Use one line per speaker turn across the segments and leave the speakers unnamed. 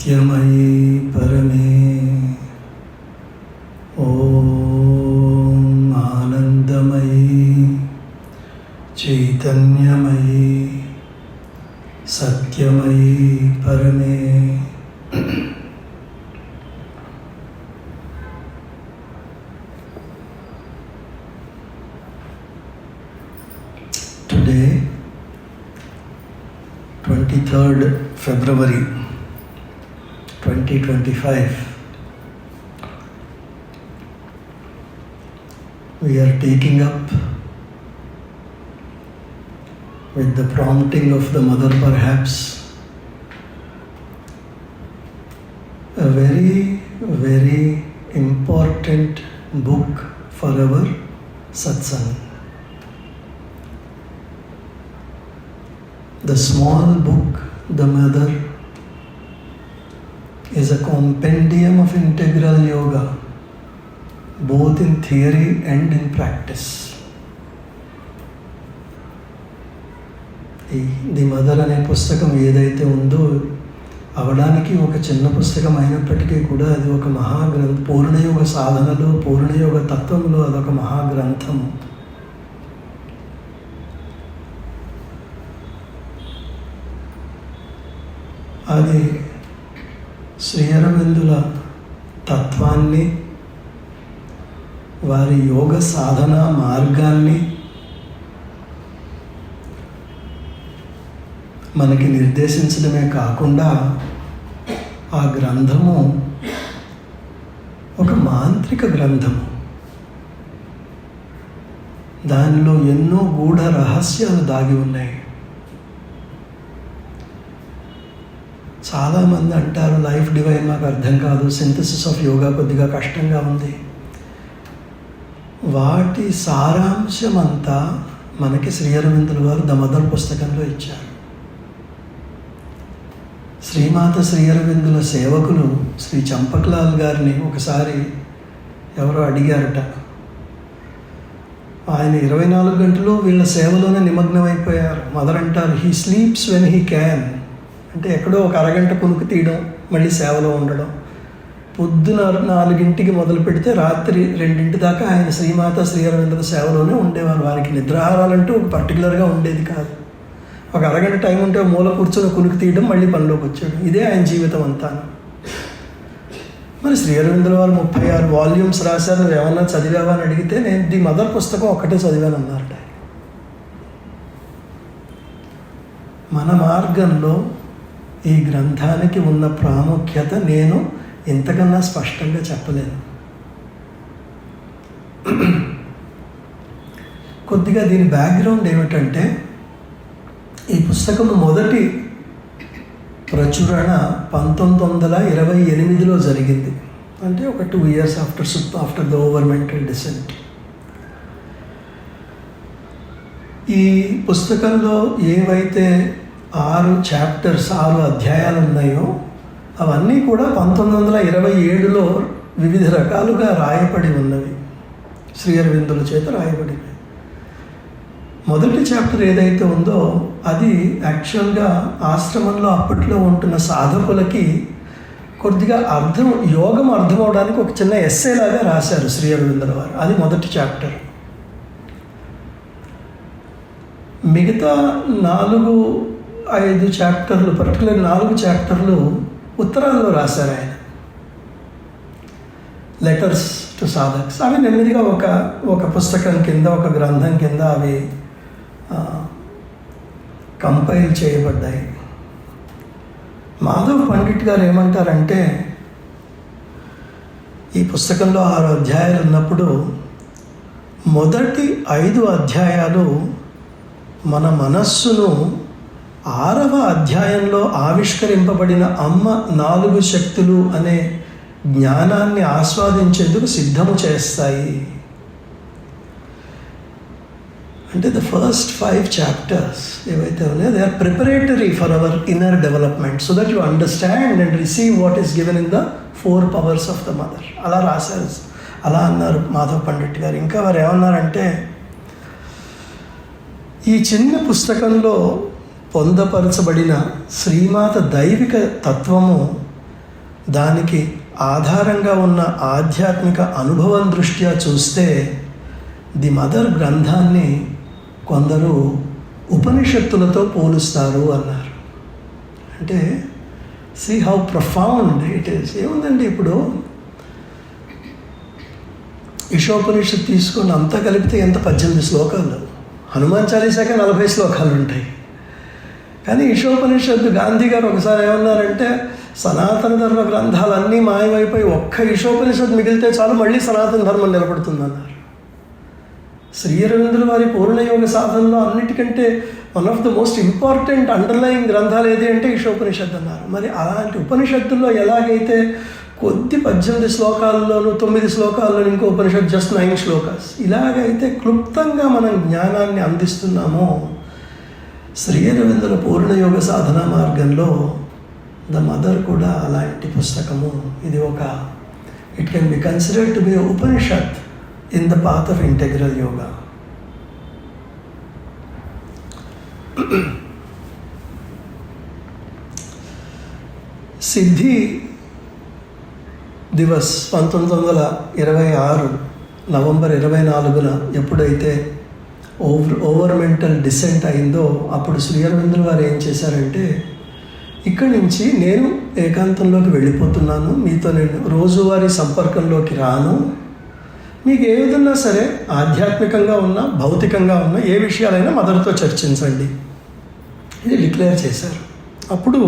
सत्यमयी Parme Om Anandamayi चैतन्यमयी सत्यमयी Parme Today, 23rd February 2025, we are taking up with the prompting of the Mother perhaps a very, very important book for our satsang. The small book, The Mother, is a compendium of integral yoga, both in theory and in practice. The mother అనే పుస్తకం ఏదైతే ఉందో అవడానికి ఒక చిన్న పుస్తకం అయినప్పటికీ కూడా అది ఒక మహాగ్రంథం. పూర్ణయోగ సాధనలో, పూర్ణయోగ తత్వంలో అదొక మహాగ్రంథం. అది శ్రీ అరవిందుల తత్వాన్ని, వారి యోగ సాధన మార్గాన్ని మనకి నిర్దేశించడమే కాకుండా ఆ గ్రంథము ఒక మాంత్రిక గ్రంథము. దానిలో ఎన్నో గూఢ రహస్యాలు దాగి ఉన్నాయి. చాలామంది అంటారు లైఫ్ డివైన్ మాకు అర్థం కాదు, సింథసిస్ ఆఫ్ యోగా కొద్దిగా కష్టంగా ఉంది. వాటి సారాంశం అంతా మనకి శ్రీ అరవిందుల వారు ద మదర్ పుస్తకంలో ఇచ్చారు. శ్రీమాత శ్రీ అరవిందుల సేవకులు శ్రీ చంపక్లాల్ గారిని ఒకసారి ఎవరో అడిగారట. ఆయన 24 గంటలు వీళ్ళ సేవలోనే నిమగ్నమైపోయారు. మదర్ అంటారు, he sleeps when he can. అంటే ఎక్కడో ఒక అరగంట కునుకు తీయడం, మళ్ళీ సేవలో ఉండడం. పొద్దున 4 మొదలు పెడితే రాత్రి 2 దాకా ఆయన శ్రీమాత శ్రీ అరవిందుల సేవలోనే ఉండేవారు. వారికి నిద్రాహారాలంటూ ఒక పర్టికులర్గా ఉండేది కాదు. ఒక అరగంట టైం ఉంటే మూల కూర్చొని కునుకు తీయడం, మళ్ళీ పనిలోకి వచ్చాడు. ఇదే ఆయన జీవితం అంతా. మరి శ్రీ అరవిందుల వారు 36 వాల్యూమ్స్ రాశారు, నువ్వు ఏమన్నా చదివావా అని అడిగితే నేను ది మదర్ పుస్తకం ఒక్కటే చదివాను అన్నారట. మన మార్గంలో ఈ గ్రంథానికి ఉన్న ప్రాముఖ్యత నేను ఇంతకన్నా స్పష్టంగా చెప్పలేను. కొద్దిగా దీని బ్యాక్గ్రౌండ్ ఏమిటంటే, ఈ పుస్తకం మొదటి ప్రచురణ 1928లో జరిగింది. అంటే ఒక 2 years ఆఫ్టర్ ద ఓవర్మెంటల్ డిసెంట్. ఈ పుస్తకంలో ఏవైతే 6 అధ్యాయాలు ఉన్నాయో అవన్నీ కూడా 1927లో వివిధ రకాలుగా రాయబడి ఉన్నవి, శ్రీ అరవిందుల చేత రాయబడినవి. మొదటి చాప్టర్ ఏదైతే ఉందో అది యాక్చువల్గా ఆశ్రమంలో అప్పట్లో ఉంటున్న సాధకులకి కొద్దిగా యోగం అర్థం అవడానికి ఒక చిన్న ఎస్సే లాగా రాశారు శ్రీ అరవిందుల వారు. అది మొదటి చాప్టర్. మిగతా 4-5 చాప్టర్లు, పర్టికులర్ 4 చాప్టర్లు ఉత్తరాల్లో రాశారు ఆయన, లెటర్స్ టు సాధక్స్. అవి నెమ్మదిగా ఒక పుస్తకం కింద, ఒక గ్రంథం కింద అవి కంపైల్ చేయబడ్డాయి. మాధవ్ పండిట్ గారు ఏమంటారంటే, ఈ పుస్తకంలో 6 అధ్యాయాలు ఉన్నప్పుడు మొదటి 5 అధ్యాయాలు మన మనస్సును 6వ అధ్యాయంలో ఆవిష్కరింపబడిన అమ్మ 4 శక్తులు అనే జ్ఞానాన్ని ఆస్వాదించేందుకు సిద్ధము చేస్తాయి. అంటే ద ఫస్ట్ 5 chapters ఏవైతే ఉన్నాయో they are preparatory for our inner development, so that you understand and receive what is given in the 4 powers of the Mother. అలా రాశారు, అలా అన్నారు మాధవ్ పండిట్ గారు. ఇంకా వారు ఏమన్నారంటే, ఈ చిన్న పుస్తకంలో పొందపరచబడిన శ్రీమాత దైవిక తత్వము దానికి ఆధారంగా ఉన్న ఆధ్యాత్మిక అనుభవం దృష్ట్యా చూస్తే ది మదర్ గ్రంథాన్ని కొందరు ఉపనిషత్తులతో పోలుస్తారు అన్నారు. అంటే see how profound it is. ఏముందండి, ఇప్పుడు ఈశోపనిషత్తు తీసుకొని అంతా కలిపితే ఎంత 18 శ్లోకాలు, హనుమాన్ చాలీసాకే 40 శ్లోకాలు ఉంటాయి. కానీ ఈశోపనిషత్తు గాంధీ గారు ఒకసారి ఏమన్నారంటే, సనాతన ధర్మ గ్రంథాలన్నీ మాయమైపోయి ఒక్క ఈశోపనిషత్తు మిగిలితే చాలు మళ్ళీ సనాతన ధర్మం నిలబడుతుందన్నారు. శ్రీ అరవిందుల వారి పూర్ణయోగ సాధనలో అన్నిటికంటే one of the most important underlying గ్రంథాలు ఏది అంటే ఈశోపనిషత్తు అన్నారు. మరి అలాంటి ఉపనిషత్తుల్లో ఎలాగైతే కొద్ది 18 శ్లోకాల్లోనూ 9 శ్లోకాల్లోనూ ఇంకో ఉపనిషత్తు జస్ట్ 9 శ్లోకాస్ ఇలాగైతే క్లుప్తంగా మనం జ్ఞానాన్ని అందిస్తున్నామో, శ్రీ అరవిందుల పూర్ణయోగ సాధన మార్గంలో ద మదర్ కూడా అలాంటి పుస్తకము. ఇది ఒక it can be considered to be Upanishad in the path of integral yoga. Siddhi Divas 1926 November 24న ఎప్పుడైతే ఓవర్ మెంటల్ డిసెంట్ అయిందో, అప్పుడు శ్రీ అరవిందుల వారు ఏం చేశారంటే, ఇక్కడి నుంచి నేను ఏకాంతంలోకి వెళ్ళిపోతున్నాను, మీతో నేను రోజువారీ సంపర్కంలోకి రాను, మీకు ఏ విధంగా సరే ఆధ్యాత్మికంగా ఉన్నా భౌతికంగా ఉన్నా ఏ విషయాలైనా మదర్తో చర్చించండి, ఇది డిక్లేర్ చేశారు. అప్పుడు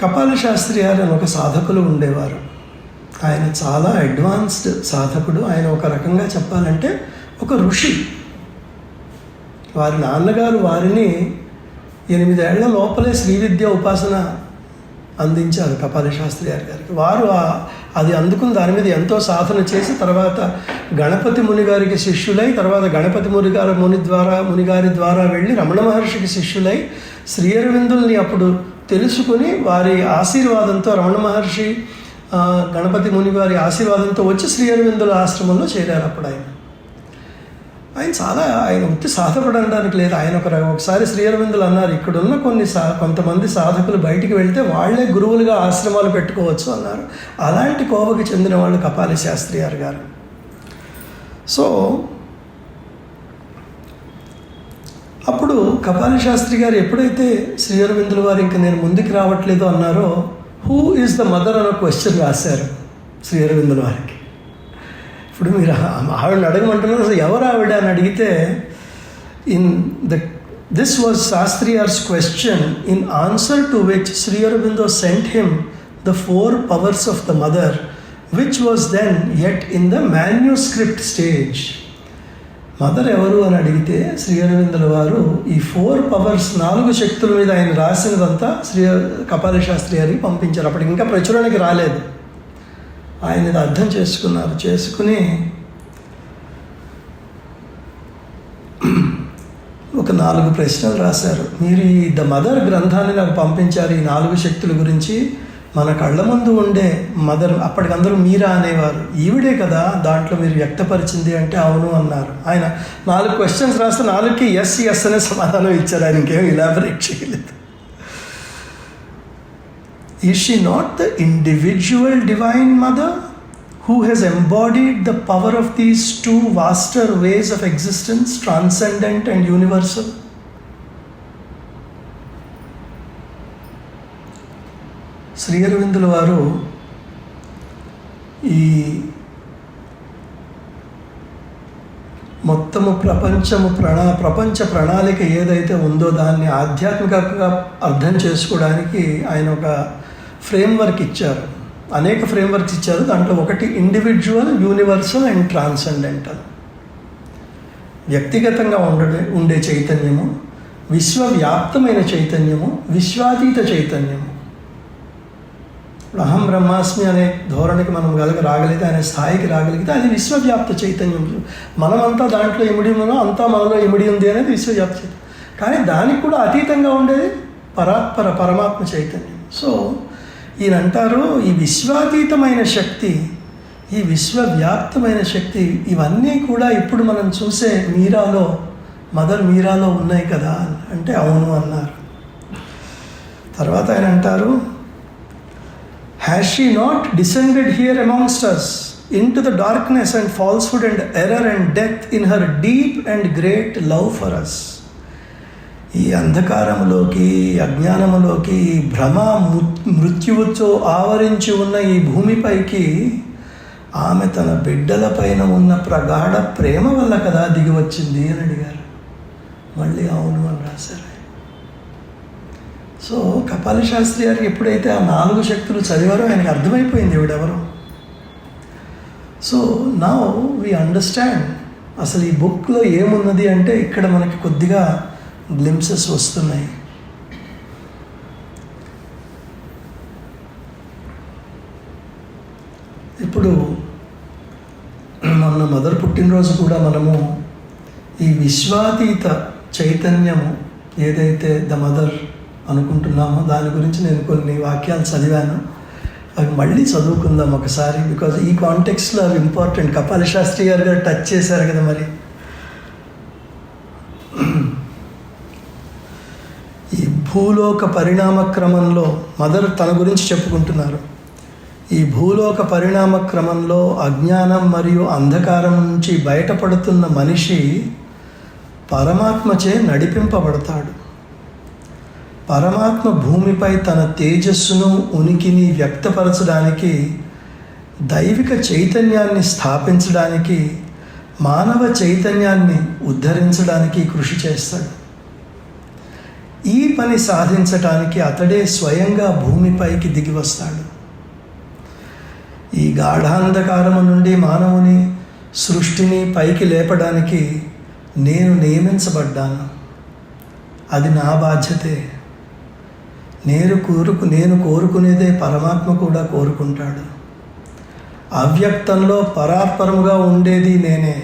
కపాల శాస్త్రి గారు అని ఒక సాధకులు ఉండేవారు. ఆయన చాలా అడ్వాన్స్డ్ సాధకుడు. ఆయన ఒక రకంగా చెప్పాలంటే ఒక ఋషి. వారి నాన్నగారు వారిని 8 ఏళ్ల లోపలే శ్రీ విద్య ఉపాసన అందించారు కపాల శాస్త్రి గారికి. వారు అది అందుకుని దాని మీద ఎంతో సాధన చేసి తర్వాత గణపతి ముని గారికి శిష్యులై, తర్వాత గణపతి ముని గారి ద్వారా వెళ్ళి రమణ మహర్షికి శిష్యులై శ్రీ అరవిందుల్ని అప్పుడు తెలుసుకుని వారి ఆశీర్వాదంతో, రమణ మహర్షి గణపతి ముని వారి ఆశీర్వాదంతో వచ్చి శ్రీ అరవిందుల ఆశ్రమంలో చేరారు. అప్పుడు ఆయన ఉత్తి సాధపడడానికి లేదు. ఆయన ఒకసారి శ్రీ అరవిందులు అన్నారు, ఇక్కడున్న కొంతమంది సాధకులు బయటికి వెళ్తే వాళ్లే గురువులుగా ఆశ్రమాలు పెట్టుకోవచ్చు అన్నారు. అలాంటి కోవకి చెందిన వాళ్ళు కపాలి శాస్త్రి గారు. సో అప్పుడు కపాలి శాస్త్రి గారు ఎప్పుడైతే శ్రీ అరవిందుల వారు ఇంకా నేను ముందుకు రావట్లేదు అన్నారో, హూ ఈజ్ ద మదర్ అన్న క్వశ్చన్ రాశారు శ్రీ అరవిందుల వారికి. ఇప్పుడు మీరు ఆవిడని అడగమంటున్నారు, అసలు ఎవరు ఆవిడ అని అడిగితే, this was Sastriar's question, in answer to which Sri Aurobindo sent him the 4 powers of the mother, which was then yet in the manuscript stage. Mother ఎవరు అని అడిగితే శ్రీ అరవిందుల వారు ఈ 4 powers 4 శక్తుల మీద ఆయన రాసినదంతా కపాల శాస్త్రి గారికి పంపించారు. అప్పటికి ఇంకా ప్రచురణకి రాలేదు. ఆయన ఇది అర్థం చేసుకుని ఒక 4 ప్రశ్నలు రాశారు. మీరు ఈ ద మదర్ గ్రంథాన్ని నాకు పంపించారు, ఈ 4 శక్తుల గురించి. మన కళ్ళ ముందు ఉండే మదర్, అప్పటికందరూ మీరా అనేవారు, ఈవిడే కదా దాంట్లో మీరు వ్యక్తపరిచింది అంటే అవును అన్నారు. ఆయన 4 క్వశ్చన్స్ రాస్తే 4కి ఎస్ అనే సమాధానం ఇచ్చారు. ఆయన ఇంకేం ఇలాబరేట్ చేయలేదు. Is she not the individual divine mother who has embodied the power of these 2 vaster ways of existence, transcendent and universal? Sri అరవిందుల వారు ఈ మొత్తము ప్రపంచ ప్రణాళిక ఏదైతే ఉందో దాన్ని ఆధ్యాత్మికంగా అర్థం చేసుకోవడానికి ఆయన ఒక ఫ్రేమ్వర్క్ ఇచ్చారు. అనేక ఫ్రేమ్వర్క్స్ ఇచ్చారు. దాంట్లో ఒకటి ఇండివిజువల్, యూనివర్సల్ అండ్ ట్రాన్సెండెంటల్. వ్యక్తిగతంగా ఉండే చైతన్యము, విశ్వవ్యాప్తమైన చైతన్యము, విశ్వాతీత చైతన్యము. ఇప్పుడు అహం బ్రహ్మాస్మి అనే ధోరణికి మనం రాగలిగితే, అనే స్థాయికి రాగలిగితే అది విశ్వవ్యాప్త చైతన్యం. మనమంతా దాంట్లో ఇమిడి ఉన్నాం, అంతా మనలో ఇమిడి ఉంది అనేది విశ్వవ్యాప్త చైతన్యం. కానీ దానికి కూడా అతీతంగా ఉండేది పరమాత్మ చైతన్యం. సో ఈయన అంటారు, ఈ విశ్వాతీతమైన శక్తి, ఈ విశ్వవ్యాప్తమైన శక్తి, ఇవన్నీ కూడా ఇప్పుడు మనం చూసే మదర్ మీరాలో ఉన్నాయి కదా అంటే అవును అన్నారు. తర్వాత ఆయన అంటారు, Has she not descended here amongst us into the darkness and falsehood and error and death in her deep and great love for us? ఈ అంధకారములోకి, అజ్ఞానములోకి, భ్రమ మృత్యువుతో ఆవరించి ఉన్న ఈ భూమిపైకి ఆమె తన బిడ్డల పైన ఉన్న ప్రగాఢ ప్రేమ వల్ల కదా దిగి వచ్చింది అని అడిగారు. మళ్ళీ అవును అని రాశారు. సో కపాలి శాస్త్రి గారికి ఎప్పుడైతే ఆ 4 శక్తులు చదివారో ఆయనకు అర్థమైపోయింది ఎవడెవరో. సో నౌ వీ అండర్స్టాండ్ అసలు ఈ బుక్లో ఏమున్నది అంటే ఇక్కడ మనకి కొద్దిగా గ్లింప్సెస్ వస్తున్నాయి. ఇప్పుడు మన మదర్ పుట్టినరోజు కూడా మనము ఈ విశ్వాతీత చైతన్యము ఏదైతే ద మదర్ అనుకుంటున్నామో దాని గురించి నేను కొన్ని వాక్యాలు చదివాను. అవి మళ్ళీ చదువుకుందాం ఒకసారి, బికాజ్ ఈ కాంటెక్స్లో అవి ఇంపార్టెంట్. కపాలి శాస్త్రి గారు టచ్ చేశారు కదా. మరి ఈ భూలోక పరిణామ క్రమంలో మదర్ తన గురించి చెప్పుకుంటున్నారు. ఈ భూలోక పరిణామ క్రమంలో అజ్ఞానం మరియు అంధకారం నుంచి బయటపడుతున్న మనిషి పరమాత్మచే నడిపింపబడతాడు. పరమాత్మ భూమిపై తన తేజస్సును, ఉనికిని వ్యక్తపరచడానికి, దైవిక చైతన్యాన్ని స్థాపించడానికి, మానవ చైతన్యాన్ని ఉద్ధరించడానికి కృషి చేస్తాడు. ఈ పని సాధించటానికి అతడే స్వయంగా భూమిపైకి దిగి వస్తాడు. ఈ గాఢాంధకారము నుండి మానవుని సృష్టిని పైకి లేపడానికి నేను నియమించబడ్డాను. అది నా బాధ్యతే. నేను కోరుకునేదే పరమాత్మ కూడా కోరుకుంటాడు. అవ్యక్తంలో పరాత్పరముగా ఉండేది నేనే.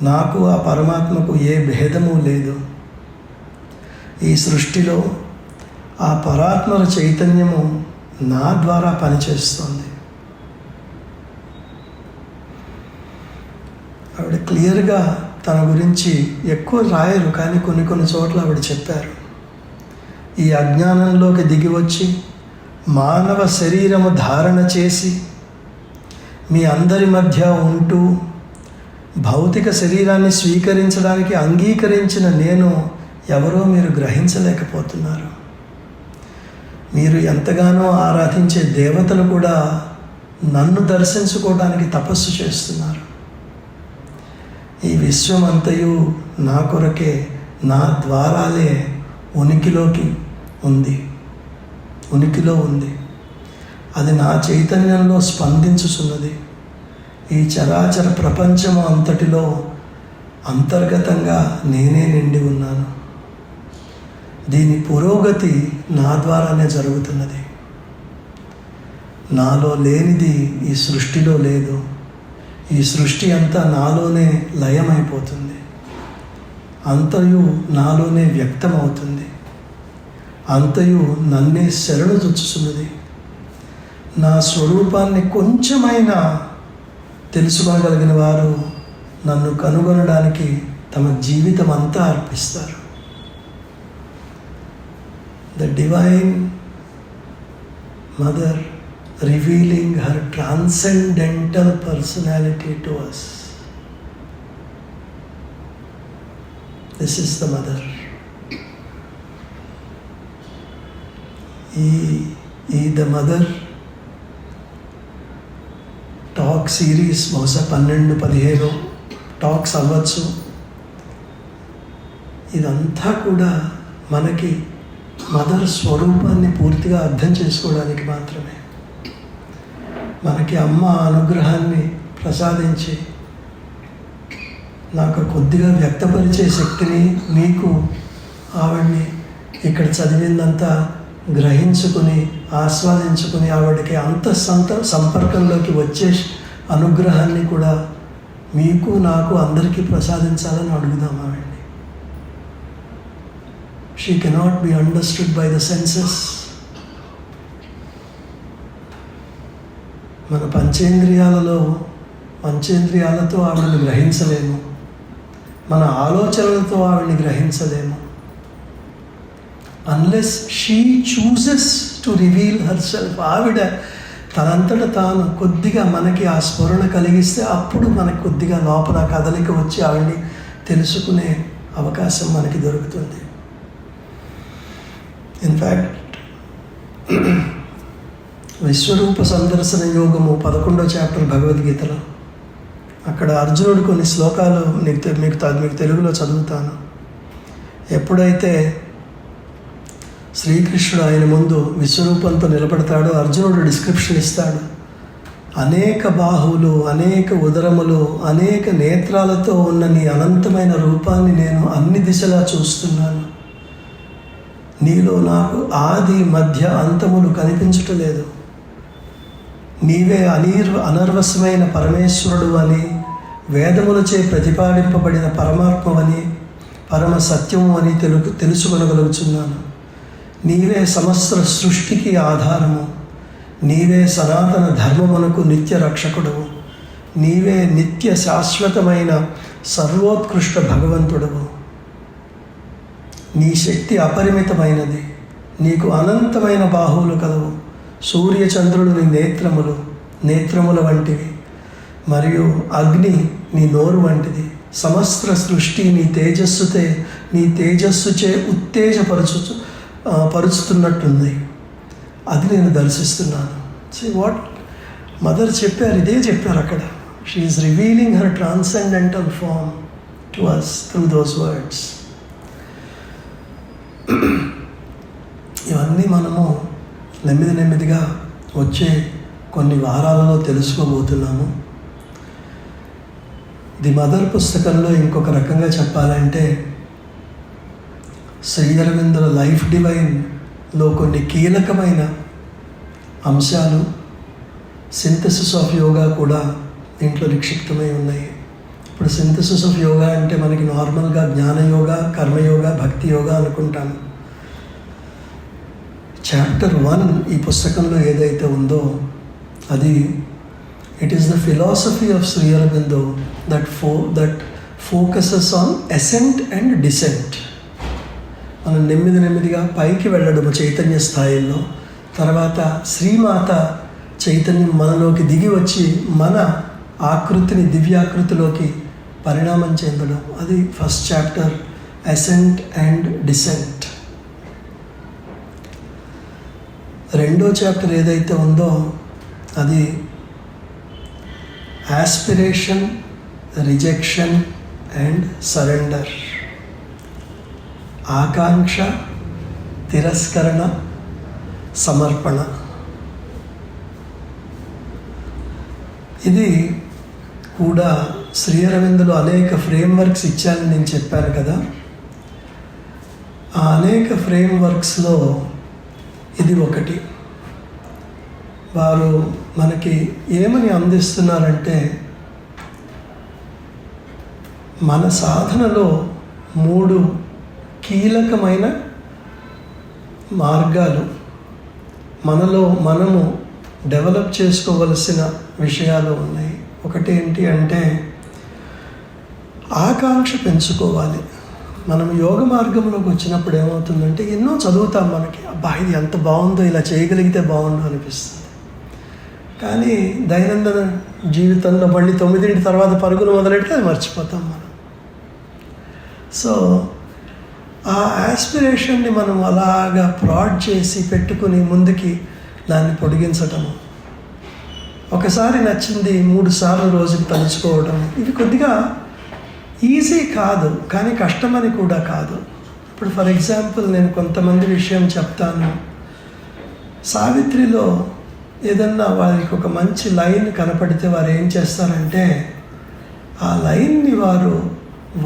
నాకు ఆ పరమాత్మకు ఏ భేదము లేదు. ఈ సృష్టిలో ఆ పరాత్మల చైతన్యము నా ద్వారా పనిచేస్తుంది. ఆవిడ క్లియర్గా తన గురించి ఎక్కువ రాయరు, కానీ కొన్ని చోట్ల ఆవిడ చెప్పారు. ఈ అజ్ఞానంలోకి దిగివచ్చి మానవ శరీరము ధారణ చేసి మీ అందరి మధ్య ఉంటూ భౌతిక శరీరాన్ని స్వీకరించడానికి అంగీకరించిన నేను ఎవరో మీరు గ్రహించలేకపోతున్నారు. మీరు ఎంతగానో ఆరాధించే దేవతలు కూడా నన్ను దర్శించుకోవడానికి తపస్సు చేస్తున్నారు. ఈ విశ్వమంతయు నా కొరకే, నా ద్వారాలే ఉనికిలో ఉంది. అది నా చైతన్యంలో స్పందించుచున్నది. ఈ చరాచర ప్రపంచము అంతటిలో అంతర్గతంగా నేనే నిండి ఉన్నాను. దీని పురోగతి నా ద్వారానే జరుగుతున్నది. నాలో లేనిది ఈ సృష్టిలో లేదు. ఈ సృష్టి అంతా నాలోనే లయమైపోతుంది. అంతయు నాలోనే వ్యక్తమవుతుంది. అంతయు నన్నే శరణు చుచ్చుచున్నది. నా స్వరూపాన్ని కొంచెమైనా తెలుసుకోగలిగిన వారు నన్ను కనుగొనడానికి తమ జీవితం అంతా అర్పిస్తారు. The divine mother revealing her transcendental personality to us. This is the mother. The mother talk series బహుశా 12-15 టాక్స్ అవ్వచ్చు. ఇదంతా కూడా మనకి మదర్ స్వరూపాన్ని పూర్తిగా అర్థం చేసుకోవడానికి మాత్రమే. మనకి అమ్మ అనుగ్రహాన్ని ప్రసాదించి నాకు కొద్దిగా వ్యక్తపరిచే శక్తిని, మీకు ఆవిడ్ని ఇక్కడ చదివిందంతా గ్రహించుకుని ఆస్వాదించుకుని ఆవిడకి సంపర్కంలోకి వచ్చే అనుగ్రహాన్ని కూడా మీకు, నాకు, అందరికీ ప్రసాదించాలని అడుగుదాం ఆవిడ్ని. She cannot be understood by the senses. మన పంచేంద్రియాలతో ఆవిడని గ్రహించలేము. మన ఆలోచనలతో ఆవిడని గ్రహించలేము. Unless she chooses to reveal herself. ఆవిడ తనంతట తాను కొద్దిగా మనకి ఆ స్మరణ కలిగిస్తే అప్పుడు మనకి కొద్దిగా లోపల కదలిక వచ్చి ఆవిడని తెలుసుకునే అవకాశం మనకి దొరుకుతుంది. ఇన్ఫ్యాక్ట్ విశ్వరూప సందర్శన యోగము 11వ చాప్టర్ భగవద్గీతలో అక్కడ అర్జునుడు కొన్ని శ్లోకాలు మీకు తెలుగులో చదువుతాను. ఎప్పుడైతే శ్రీకృష్ణుడు ఆయన ముందు విశ్వరూపంతో నిలబడతాడో అర్జునుడు డిస్క్రిప్షన్ ఇస్తాడు. అనేక బాహువులు, అనేక ఉదరములు, అనేక నేత్రాలతో ఉన్న నీ అనంతమైన రూపాన్ని నేను అన్ని దిశలా చూస్తున్నాను. నీలో నాకు ఆది మధ్య అంతములు కనిపించటలేదు. నీవే అనర్వసమైన పరమేశ్వరుడు అని, వేదములచే ప్రతిపాదింపబడిన పరమాత్మవని, పరమ సత్యము అని తెలుసుకొనగలుగుతున్నాను. నీవే సమస్త సృష్టికి ఆధారము. నీవే సనాతన ధర్మమునకు నిత్య రక్షకుడవు. నీవే నిత్య శాశ్వతమైన సర్వోత్కృష్ట భగవంతుడవు. నీ శక్తి అపరిమితమైనది. నీకు అనంతమైన బాహువులు కలవు. సూర్యచంద్రుడు నీ నేత్రముల వంటివి. మరియు అగ్ని నీ నోరు వంటిది. సమస్త సృష్టి నీ తేజస్సుచే పరుచుతున్నట్టుంది. అది నేను దర్శిస్తున్నాను. సీ వాట్ మదర్ చెప్పారు, ఇదే చెప్పారు అక్కడ. She is revealing her transcendental form to us through those words. ఇవన్నీ మనము నెమ్మదిగా వచ్చే కొన్ని వారాలలో తెలుసుకోబోతున్నాము. ది మదర్ పుస్తకంలో ఇంకొక రకంగా చెప్పాలంటే శ్రీ అరవిందుల లైఫ్ డివైన్లో కొన్ని కీలకమైన అంశాలు, సింథసిస్ ఆఫ్ యోగా కూడా దీంట్లో నిక్షిప్తమై ఉన్నాయి. ఇప్పుడు సింథసిస్ ఆఫ్ యోగా అంటే మనకి నార్మల్గా జ్ఞానయోగా, కర్మయోగా, భక్తి యోగా అనుకుంటాము. చాప్టర్ 1 ఈ పుస్తకంలో ఏదైతే ఉందో అది it is the philosophy of Sri Aurobindo that focuses on ascent and descent. మనం నెమ్మదిగా పైకి వెళ్ళడము చైతన్య స్థాయిలో, తర్వాత శ్రీమాత చైతన్యం మనలోకి దిగి వచ్చి మన ఆకృతిని దివ్యాకృతిలోకి పరిణామం చెందడం. అది first chapter, ascent and descent. రెండో చాప్టర్ ఏదైతే ఉందో అది ఆస్పిరేషన్, రిజెక్షన్ అండ్ సరెండర్. ఆకాంక్ష, తిరస్కరణ, సమర్పణ. ఇది కూడా శ్రీ అరవిందులో అనేక ఫ్రేమ్వర్క్స్ ఇచ్చారని నేను చెప్పాను కదా. ఆ అనేక ఫ్రేమ్వర్క్స్లో ఇది ఒకటి. వారు మనకి ఏమని అందిస్తున్నారంటే, మన సాధనలో 3 కీలకమైన మార్గాలు, మనలో మనము డెవలప్ చేసుకోవలసిన విషయాలు ఉన్నాయి. ఒకటి ఏంటి అంటే ఆకాంక్ష పెంచుకోవాలి. మనం యోగ మార్గంలోకి వచ్చినప్పుడు ఏమవుతుందంటే ఎన్నో చదువుతాం, మనకి అబ్బా ఇది ఎంత బాగుందో, ఇలా చేయగలిగితే బాగుండు అనిపిస్తుంది. కానీ దైనందిన జీవితంలో మళ్ళీ 9 తర్వాత పరుగులు మొదలెడితే అది మర్చిపోతాం మనం. సో ఆ ఆస్పిరేషన్ని మనం అలాగా ప్రాడ్ చేసి పెట్టుకుని ముందుకి దాన్ని పొడిగించటము, ఒకసారి నచ్చింది 3 సార్లు రోజుకి తలుచుకోవడం, ఇవి కొద్దిగా ఈజీ కాదు, కానీ కష్టమని కూడా కాదు. ఇప్పుడు ఫర్ ఎగ్జాంపుల్ నేను కొంతమంది విషయం చెప్తాను. సావిత్రిలో ఏదన్నా వారికి ఒక మంచి లైన్ కనపడితే వారు ఏం చేస్తారంటే ఆ లైన్ని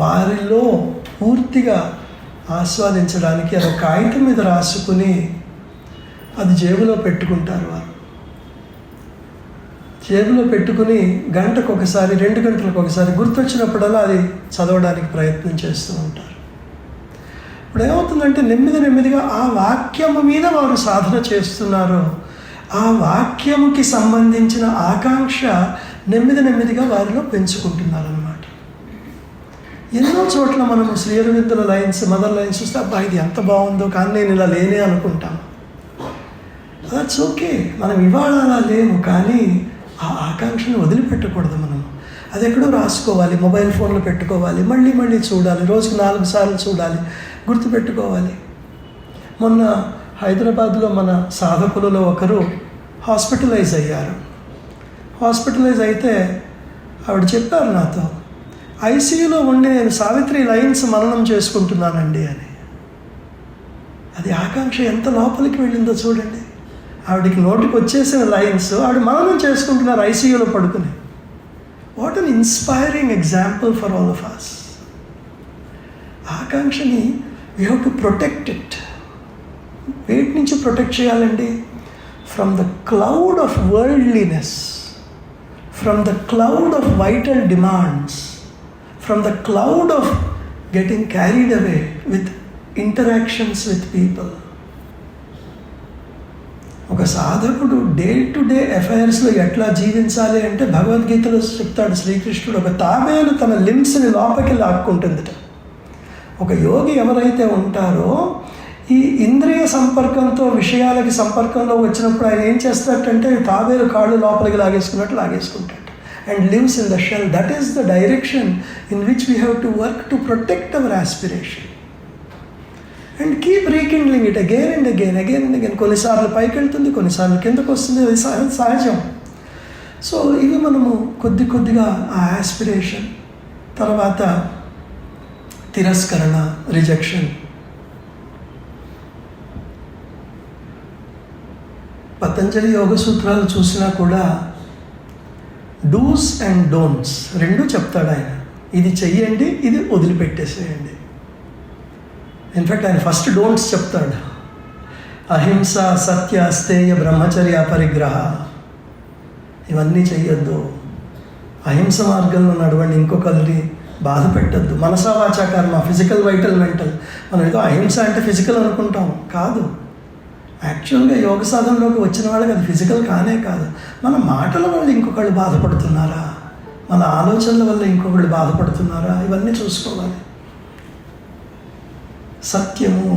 వారిలో పూర్తిగా ఆస్వాదించడానికి అది కాగితం మీద రాసుకుని అది జేబులో పెట్టుకుంటారు. వారు జేబులో పెట్టుకుని గంటకు ఒకసారి, 2 గంటలకు ఒకసారి గుర్తొచ్చినప్పుడల్లా అది చదవడానికి ప్రయత్నం చేస్తూ ఉంటారు. ఇప్పుడు ఏమవుతుందంటే నెమ్మదిగా ఆ వాక్యము మీద వారు సాధన చేస్తున్నారు. ఆ వాక్యముకి సంబంధించిన ఆకాంక్ష నెమ్మదిగా వారిలో పెంచుకుంటున్నారన్నమాట. ఎన్నో చోట్ల మనము శ్రీ అరవిందుల లైన్స్, మదర్ లైన్స్ చూస్తే అబ్బా ఇది ఎంత బాగుందో, కానీ నేను ఇలా లేనే అనుకుంటాను. దట్స్ ఓకే, మనం ఇవాళ అలా లేము, కానీ ఆ ఆకాంక్షను వదిలిపెట్టకూడదు. మనం అది ఎక్కడో రాసుకోవాలి, మొబైల్ ఫోన్లో పెట్టుకోవాలి, మళ్ళీ మళ్ళీ చూడాలి, రోజుకి 4 సార్లు చూడాలి, గుర్తుపెట్టుకోవాలి. మొన్న హైదరాబాద్లో మన సాధకులలో ఒకరు హాస్పిటలైజ్ అయ్యారు. హాస్పిటలైజ్ అయితే ఆవిడ చెప్పారు నాతో, ఐసీయూలో ఉండి నేను సావిత్రి లైన్స్ మననం చేసుకుంటున్నానండి అని. అది ఆకాంక్ష ఎంత లోపలికి వెళ్ళిందో చూడండి. ఆవిడకి నోటికి వచ్చేసిన లైన్స్ ఆవిడ మననం చేసుకుంటున్నారు ఐసీయూలో పడుకుని. What an inspiring example for all of us. ఆకాంక్షని we have to protect it. వేటి నుంచి ప్రొటెక్ట్ చేయాలండి? From the cloud of worldliness, from the cloud of vital demands, from the cloud of getting carried away with interactions with people. ఒక సాధకుడు day to day అఫైర్స్లో ఎట్లా జీవించాలి అంటే భగవద్గీతలో చెప్తాడు శ్రీకృష్ణుడు, ఒక తాబేలు తన లిమ్స్ని లోపలికి లాక్కుంటుందిట. ఒక యోగి ఎవరైతే ఉంటారో ఈ ఇంద్రియ సంపర్కంతో విషయాలకి సంపర్కంలో వచ్చినప్పుడు ఆయన ఏం చేస్తాడంటే తాబేలు కాళ్ళు లోపలికి లాగేసుకున్నట్టు లాగేసుకుంటాడు. And lives in the shell. That is the direction in which we have to work to protect our aspiration. And keep rekindling it again and again, again and again. కొన్నిసార్లు పైకి వెళ్తుంది, కొన్నిసార్లు కిందకు వస్తుంది, అది సహజం. సో ఇవి మనము కొద్ది కొద్దిగా ఆ ఆస్పిరేషన్, తర్వాత తిరస్కరణ, రిజెక్షన్. పతంజలి యోగ సూత్రాలు చూసినా కూడా డూస్ అండ్ డోంట్స్ రెండు చెప్తాడు ఆయన. ఇది చెయ్యండి, ఇది వదిలిపెట్టేసేయండి. ఇన్ఫ్యాక్ట్ ఆయన ఫస్ట్ డోంట్స్ చెప్తాడు. అహింస, సత్య, అస్తేయ, బ్రహ్మచర్య, పరిగ్రహ, ఇవన్నీ చెయ్యొద్దు. అహింస మార్గంలో నడవండి, ఇంకొకరిని బాధ పెట్టద్దు. మనసా వాచా కర్మ, ఫిజికల్, వైటల్, మెంటల్. మనం ఏదో అహింస అంటే ఫిజికల్ అనుకుంటాం, కాదు. యాక్చువల్గా యోగ సాధనలోకి వచ్చిన వాళ్ళకి అది ఫిజికల్ కానే కాదు. మన మాటల వల్ల ఇంకొకళ్ళు బాధపడుతున్నారా, మన ఆలోచనల వల్ల ఇంకొకళ్ళు బాధపడుతున్నారా, ఇవన్నీ చూసుకోవాలి. సత్యము,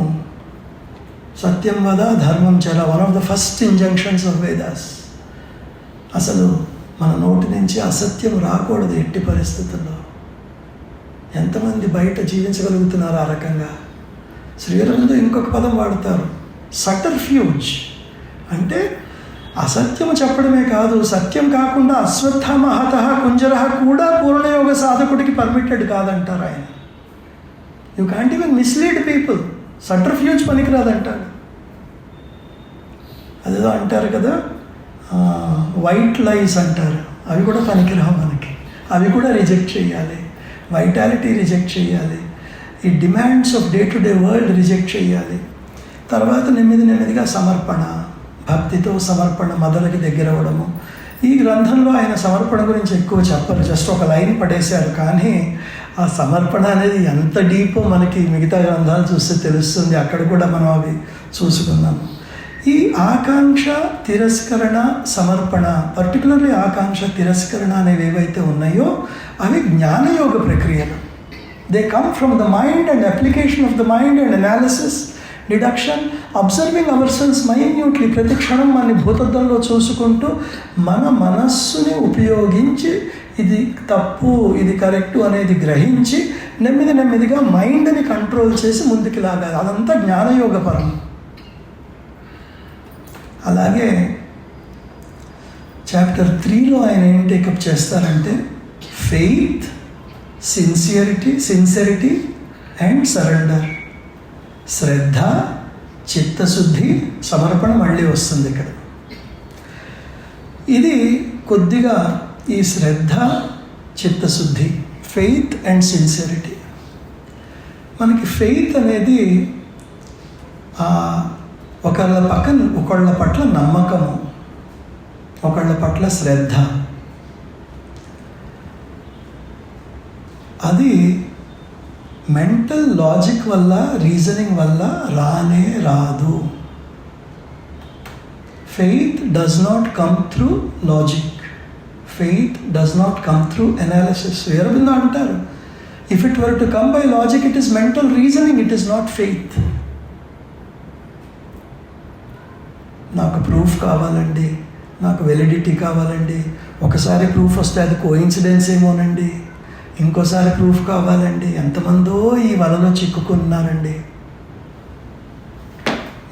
సత్యం వద ధర్మం చర, one of the first injunctions of Vedas. అసలు మన నోటి నుంచి అసత్యం రాకూడదు ఎట్టి పరిస్థితుల్లో. ఎంతమంది బయట జీవించగలుగుతున్నారు ఆ రకంగా? శ్రీరంగంలో ఇంకొక పదం వాడతారు, సటర్ఫ్యూజ్. అంటే అసత్యం చెప్పడమే కాదు, సత్యం కాకుండా అశ్వత్థామహత కుంజరహ కూడా పూర్ణయోగ సాధకుడికి పర్మిటెడ్ కాదంటారు ఆయన. You can't even mislead people. Subterfuge పనికిరాదంటాడు. అదేదో అంటారు కదా, వైట్ లైస్ అంటారు, అవి కూడా పనికిరావు మనకి. అవి కూడా రిజెక్ట్ చేయాలి. వైటాలిటీ రిజెక్ట్ చేయాలి. ఈ demands of day to day world reject చేయాలి. తర్వాత నెమ్మదిగా సమర్పణ, భక్తితో సమర్పణ, మొదలకి దగ్గర అవ్వడము. ఈ గ్రంథంలో ఆయన సమర్పణ గురించి ఎక్కువ చెప్పరు, జస్ట్ ఒక లైన్ పడేశారు. కానీ ఆ సమర్పణ అనేది ఎంత డీపో మనకి మిగతా గ్రంథాలు చూస్తే తెలుస్తుంది. అక్కడ కూడా మనం అవి చూసుకున్నాము. ఈ ఆకాంక్ష, తిరస్కరణ, సమర్పణ, పర్టికులర్లీ ఆకాంక్ష, తిరస్కరణ అనేవి ఏవైతే ఉన్నాయో అవి జ్ఞానయోగ ప్రక్రియలు. They come from the mind and application of the mind and analysis, deduction, observing our selves minutely. ప్రతి క్షణం మన భూతద్దంలో చూసుకుంటూ మన మనస్సుని ఉపయోగించి ఇది తప్పు, ఇది కరెక్టు అనేది గ్రహించి నెమ్మదిగా మైండ్ని కంట్రోల్ చేసి ముందుకు లాగాలి. అదంతా జ్ఞానయోగపరం. అలాగే చాప్టర్ 3లో ఆయన ఏం టేకప్ చేస్తారంటే ఫెయిత్, సిన్సియరిటీ అండ్ సరెండర్. శ్రద్ధ, చిత్తశుద్ధి, సమర్పణ మళ్ళీ వస్తుంది ఇక్కడ. ఇది కొద్దిగా ఈ శ్రద్ధ, చిత్తశుద్ధి, ఫెయిత్ అండ్ సిన్సియరిటీ. మనకి ఫెయిత్ అనేది ఒకళ్ళ పట్ల నమ్మకము, ఒకళ్ళ పట్ల శ్రద్ధ. అది మెంటల్ లాజిక్ వల్ల, రీజనింగ్ వల్ల రానే రాదు. Faith does not come through logic, faith does not come through analysis. Aurobindo అంటారు, If it were to come by logic, it is mental reasoning, it is not faith. నాకు ప్రూఫ్ కావాలండి, నాకు validity కావాలండి, ఒకసారి ప్రూఫ్ వస్తే అది కోఇన్సిడెన్స్ ఏమోనండి, ఇంకోసారి ప్రూఫ్ కావాలండి. ఎంతమందో ఈ వలలో చిక్కుకున్నారండి.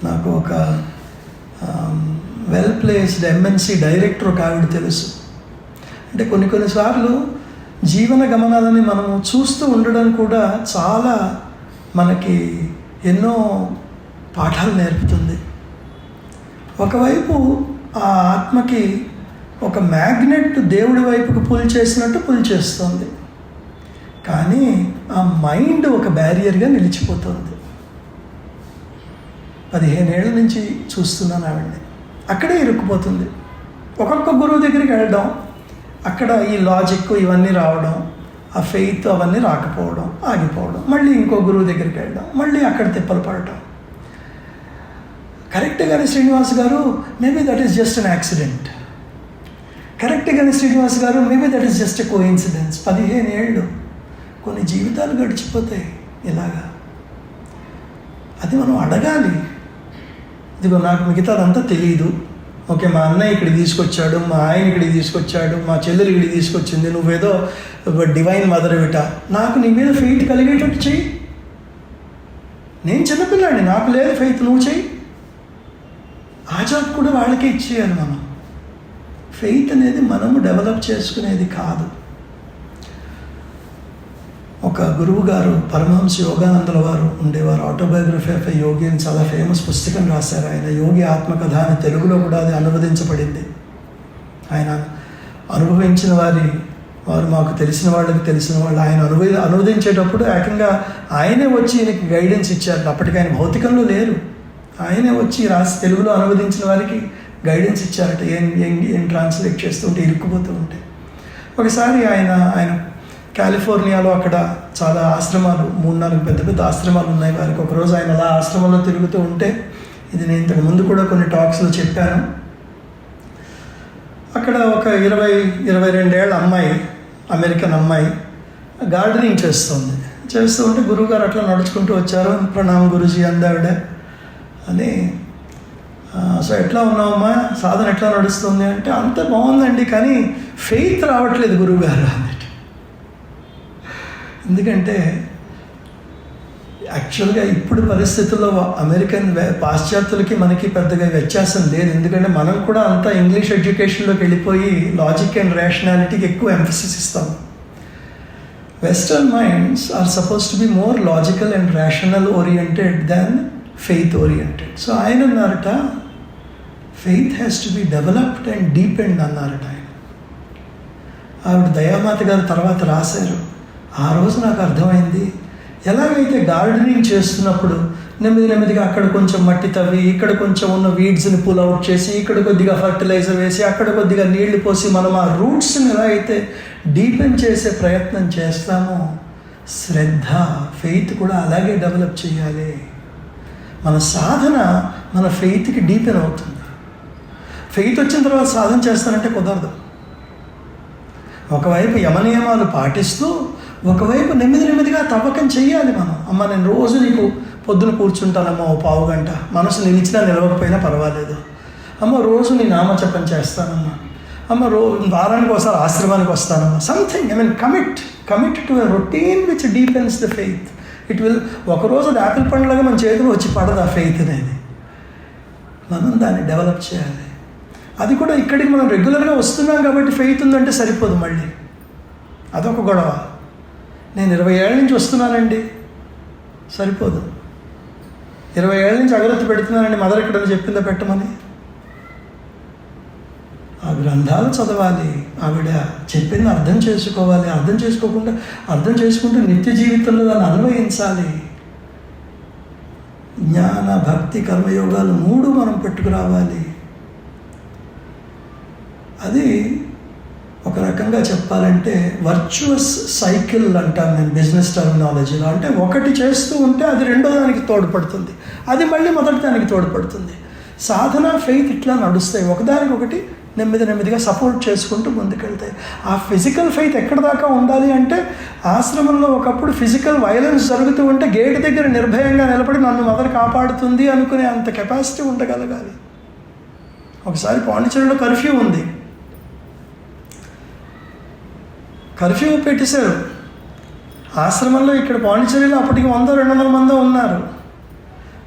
నాకు ఒక వెల్ ప్లేస్డ్ ఎంఎన్సి డైరెక్టర్ ఒక ఆవిడ తెలుసు. అంటే కొన్నిసార్లు జీవన గమనాలని మనము చూస్తూ ఉండడం కూడా చాలా మనకి ఎన్నో పాఠాలు నేర్పుతుంది. ఒకవైపు ఆ ఆత్మకి ఒక మ్యాగ్నెట్ దేవుడి వైపుకు పుల్ చేసినట్టు పుల్ చేస్తుంది, కానీ ఆ మైండ్ ఒక బ్యారియర్గా నిలిచిపోతుంది. 15 ఏళ్ళ నుంచి చూస్తున్నాను ఆవిడ్ని. అక్కడే ఇరుక్కుపోతుంది. ఒక్కొక్క గురువు దగ్గరికి వెళ్ళడం, అక్కడ ఈ లాజిక్ ఇవన్నీ రావడం, ఆ ఫెయిత్ అవన్నీ రాకపోవడం, ఆగిపోవడం, మళ్ళీ ఇంకో గురువు దగ్గరికి వెళ్ళడం, మళ్ళీ అక్కడ తిప్పలు పడటం. కరెక్ట్గానే శ్రీనివాస్ గారు maybe that is just an accident, కరెక్ట్గానే శ్రీనివాస్ గారు maybe that is just a coincidence. 15 ఏళ్ళు కొన్ని జీవితాలు గడిచిపోతాయి ఇలాగా. అది మనం అడగాలి. ఇదిగో నాకు మిగతాదంతా తెలియదు, ఓకే మా అన్నయ్య ఇక్కడికి తీసుకొచ్చాడు, మా ఆయన ఇక్కడికి తీసుకొచ్చాడు, మా చెల్లెలు ఇక్కడికి తీసుకొచ్చింది, నువ్వేదో డివైన్ మదర్ విట, నాకు నీ మీద ఫెయిత్ కలిగేటట్టు చెయ్యి. నేను చిన్నపిల్లాడిని, నాకు లేదు ఫెయిత్, నువ్వు చెయ్యి. ఆ జాబ్ కూడా వాళ్ళకే ఇచ్చేయాలి. మనం ఫెయిత్ అనేది మనము డెవలప్ చేసుకునేది కాదు. ఒక గురువు గారు పరమహంస యోగానందుల వారు ఉండేవారు. ఆటోబయోగ్రఫీ ఆఫ్ ఎ యోగి అని చాలా ఫేమస్ పుస్తకం రాశారు ఆయన. యోగి ఆత్మకథ అని తెలుగులో కూడా అది అనువదించబడింది. ఆయన అనుభవించిన వారు మాకు తెలిసిన వాళ్ళు ఆయన అనువదించేటప్పుడు ఏకంగా ఆయనే వచ్చి ఈయనకి గైడెన్స్ ఇచ్చారు. అప్పటికి ఆయన భౌతికంలో లేరు, ఆయనే వచ్చి రాసి తెలుగులో అనువదించిన వారికి గైడెన్స్ ఇచ్చారట. ఏం ట్రాన్స్లేట్ చేస్తుంటే ఇరుక్కుపోతూ ఉంటే. ఒకసారి ఆయన కాలిఫోర్నియాలో అక్కడ చాలా ఆశ్రమాలు, 3-4 పెద్ద పెద్ద ఆశ్రమాలు ఉన్నాయి వారికి. ఒకరోజు ఆయన అలా ఆశ్రమంలో తిరుగుతూ ఉంటే, ఇది నేను ఇంతకు ముందు కూడా కొన్ని టాక్స్లో చెప్పాను, అక్కడ ఒక 20-22 ఏళ్ళ అమ్మాయి, అమెరికన్ అమ్మాయి గార్డెనింగ్ చేస్తూ ఉంటే గురువుగారు అట్లా నడుచుకుంటూ వచ్చారు. ప్రణామ్ గురుజీ అందావిడ అని. సో ఎట్లా ఉన్నావమ్మా, సాధన ఎట్లా నడుస్తుంది అంటే, అంత బాగుందండి కానీ ఫెయిత్ రావట్లేదు గురువుగారు అన్నట్టు. ఎందుకంటే యాక్చువల్గా ఇప్పుడు పరిస్థితుల్లో అమెరికన్ పాశ్చాత్యులకి మనకి పెద్దగా వ్యత్యాసం లేదు. ఎందుకంటే మనం కూడా అంతా ఇంగ్లీష్ ఎడ్యుకేషన్లోకి వెళ్ళిపోయి లాజిక్ అండ్ రేషనాలిటీకి ఎక్కువ ఎంఫసిస్ ఇస్తాం. Western minds are suppose to be more logical and rational oriented than faith oriented. So ఆయన అన్నారట, faith has to be developed and deepened అన్నారట ఆయన. ఆవిడ దయామాత గారు తర్వాత రాశారు, ఆ రోజు నాకు అర్థమైంది, ఎలాగైతే గార్డెనింగ్ చేస్తున్నప్పుడు నెమ్మదిగా అక్కడ కొంచెం మట్టి తవ్వి, ఇక్కడ కొంచెం ఉన్న వీడ్స్ని పుల్ అవుట్ చేసి, ఇక్కడ కొద్దిగా ఫర్టిలైజర్ వేసి, అక్కడ కొద్దిగా నీళ్లు పోసి మనం ఆ రూట్స్ని ఎలా అయితే డీపెన్ చేసే ప్రయత్నం చేస్తామో, శ్రద్ధ ఫెయిత్ కూడా అలాగే డెవలప్ చేయాలి. మన సాధన మన ఫెయిత్కి డీపెన్ అవుతుంది. ఫెయిత్ వచ్చిన తర్వాత సాధన చేస్తానంటే కుదరదు. ఒకవైపు యమనియమాలు పాటిస్తూ, ఒకవైపు నెమ్మదిగా తవ్వకం చెయ్యాలి మనం. అమ్మ నేను రోజు నీకు పొద్దున కూర్చుంటానమ్మా ఓ 15 గంట, మనసు నిలిచినా నిలవకపోయినా పర్వాలేదు. అమ్మ రోజు నీ నామజపం చేస్తానమ్మా. అమ్మ వారానికి ఒకసారి ఆశ్రమానికి వస్తానమ్మా. Something commit to a routine which deepens the faith. It will ఒకరోజు అది యాపిల్ పండ్లాగా మన చేతిలో వచ్చి పడదు ఆ ఫెయిత్ అనేది. మనం దాన్ని డెవలప్ చేయాలి. అది కూడా ఇక్కడికి మనం రెగ్యులర్గా వస్తున్నాం కాబట్టి ఫెయిత్ ఉందంటే సరిపోదు, మళ్ళీ అదొక గొడవ. నేను 20 ఏళ్ళ నుంచి వస్తున్నానండి, సరిపోదు. 20 ఏళ్ళ నుంచి అగరత్తి పెడుతున్నానండి, మదర్ ఎక్కడ చెప్పిందా పెట్టమని. ఆ గ్రంథాలు చదవాలి, ఆవిడ చెప్పింది అర్థం చేసుకోవాలి. అర్థం చేసుకుంటూ నిత్య జీవితంలో దాన్ని అన్వయించాలి. జ్ఞాన భక్తి కర్మయోగాలు 3 మనం పెట్టుకురావాలి. అది ఒక రకంగా చెప్పాలంటే వర్చువస్ సైకిల్ అంటాను నేను బిజినెస్ టర్మినాలజీలో. అంటే ఒకటి చేస్తూ ఉంటే అది రెండో దానికి తోడ్పడుతుంది, అది మళ్ళీ మొదటి దానికి తోడ్పడుతుంది. సాధన ఫెయిత్ ఇట్లా నడుస్తాయి, ఒకదానికొకటి నెమ్మదిగా సపోర్ట్ చేసుకుంటూ ముందుకెళ్తాయి. ఆ ఫిజికల్ ఫెయిత్ ఎక్కడ దాకా ఉండాలి అంటే ఆశ్రమంలో ఒకప్పుడు ఫిజికల్ వైలెన్స్ జరుగుతూ ఉంటే గేట్ దగ్గర నిర్భయంగా నిలబడి నన్ను మదర్ కాపాడుతుంది అనుకునే అంత కెపాసిటీ ఉండగలగాలి. ఒకసారి పాండిచేరిలో కర్ఫ్యూ ఉంది, కర్ఫ్యూ పెట్టేశారు ఆశ్రమంలో. ఇక్కడ పాండిచేరిలో అప్పటికి 100-200 మంది ఉన్నారు.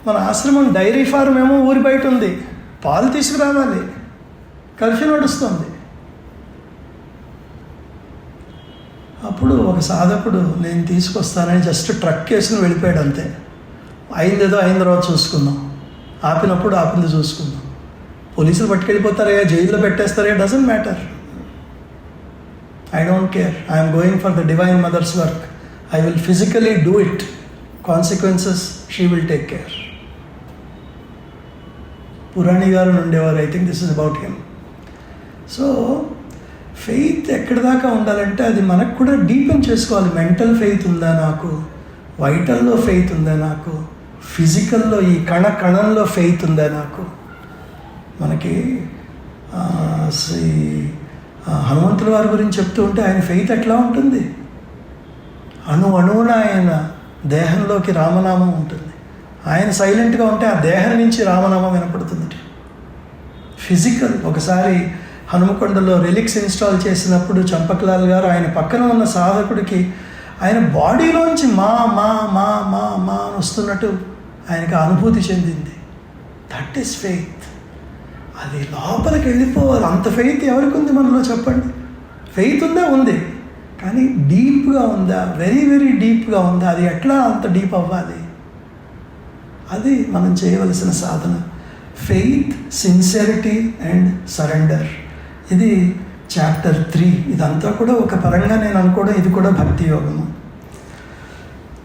మన ఆశ్రమం డైరీ ఫార్మ్ ఏమో ఊరి బయట ఉంది, పాలు తీసుకురావాలి, కర్ఫ్యూ నడుస్తుంది. అప్పుడు ఒక సాధకుడు నేను తీసుకొస్తానని జస్ట్ ట్రక్ వేసుకుని వెళ్ళిపోయాడు అంతే. అయిందేదో అయిన తర్వాత చూసుకుందాం, ఆపినప్పుడు ఆపింది చూసుకుందాం. పోలీసులు పట్టుకెళ్ళిపోతారయ్యా, జైల్లో పెట్టేస్తారయ్యా, doesn't matter. I don't care. I am going for the Divine Mother's work. I will physically do it. Consequences, she will take care. Purani garu ఉండేవారు. I think this is about him. So, faith ఎక్కడి దాకా ఉండాలంటే అది మనకు కూడా deepen చేసుకోవాలి. Mental faith ఉందా నాకు, వైటల్లో ఫెయిత్ ఉందా నాకు, ఫిజికల్లో ఈ కణంలో ఫెయిత్ ఉందా నాకు. మనకి హనుమంతుల వారి గురించి చెప్తూ ఉంటే ఆయన ఫెయిత్ ఎట్లా ఉంటుంది, అణువున ఆయన దేహంలోకి రామనామం ఉంటుంది. ఆయన సైలెంట్గా ఉంటే ఆ దేహం నుంచి రామనామం వినపడుతుంది. ఫిజికల్. ఒకసారి హనుమకొండలో రిలిక్స్ ఇన్స్టాల్ చేసినప్పుడు చంపక్లాల్ గారు ఆయన పక్కన ఉన్న సాధకుడికి ఆయన బాడీలోంచి మా మా మా మా మా అని వస్తున్నట్టు ఆయనకు అనుభూతి చెందింది. That is faith. అది లోపలికి వెళ్ళిపోవాలి. అంత ఫెయిత్ ఎవరికి ఉంది మనలో చెప్పండి? ఫెయిత్ ఉందా? ఉంది, కానీ డీప్గా ఉందా? వెరీ వెరీ డీప్గా ఉందా? అది ఎట్లా అంత డీప్ అవ్వాలి? అది మనం చేయవలసిన సాధన. Faith, sincerity and surrender. ఇది చాప్టర్ 3. ఇదంతా కూడా ఒక పరంగా నేను అనుకోవడం ఇది కూడా భక్తి యోగము.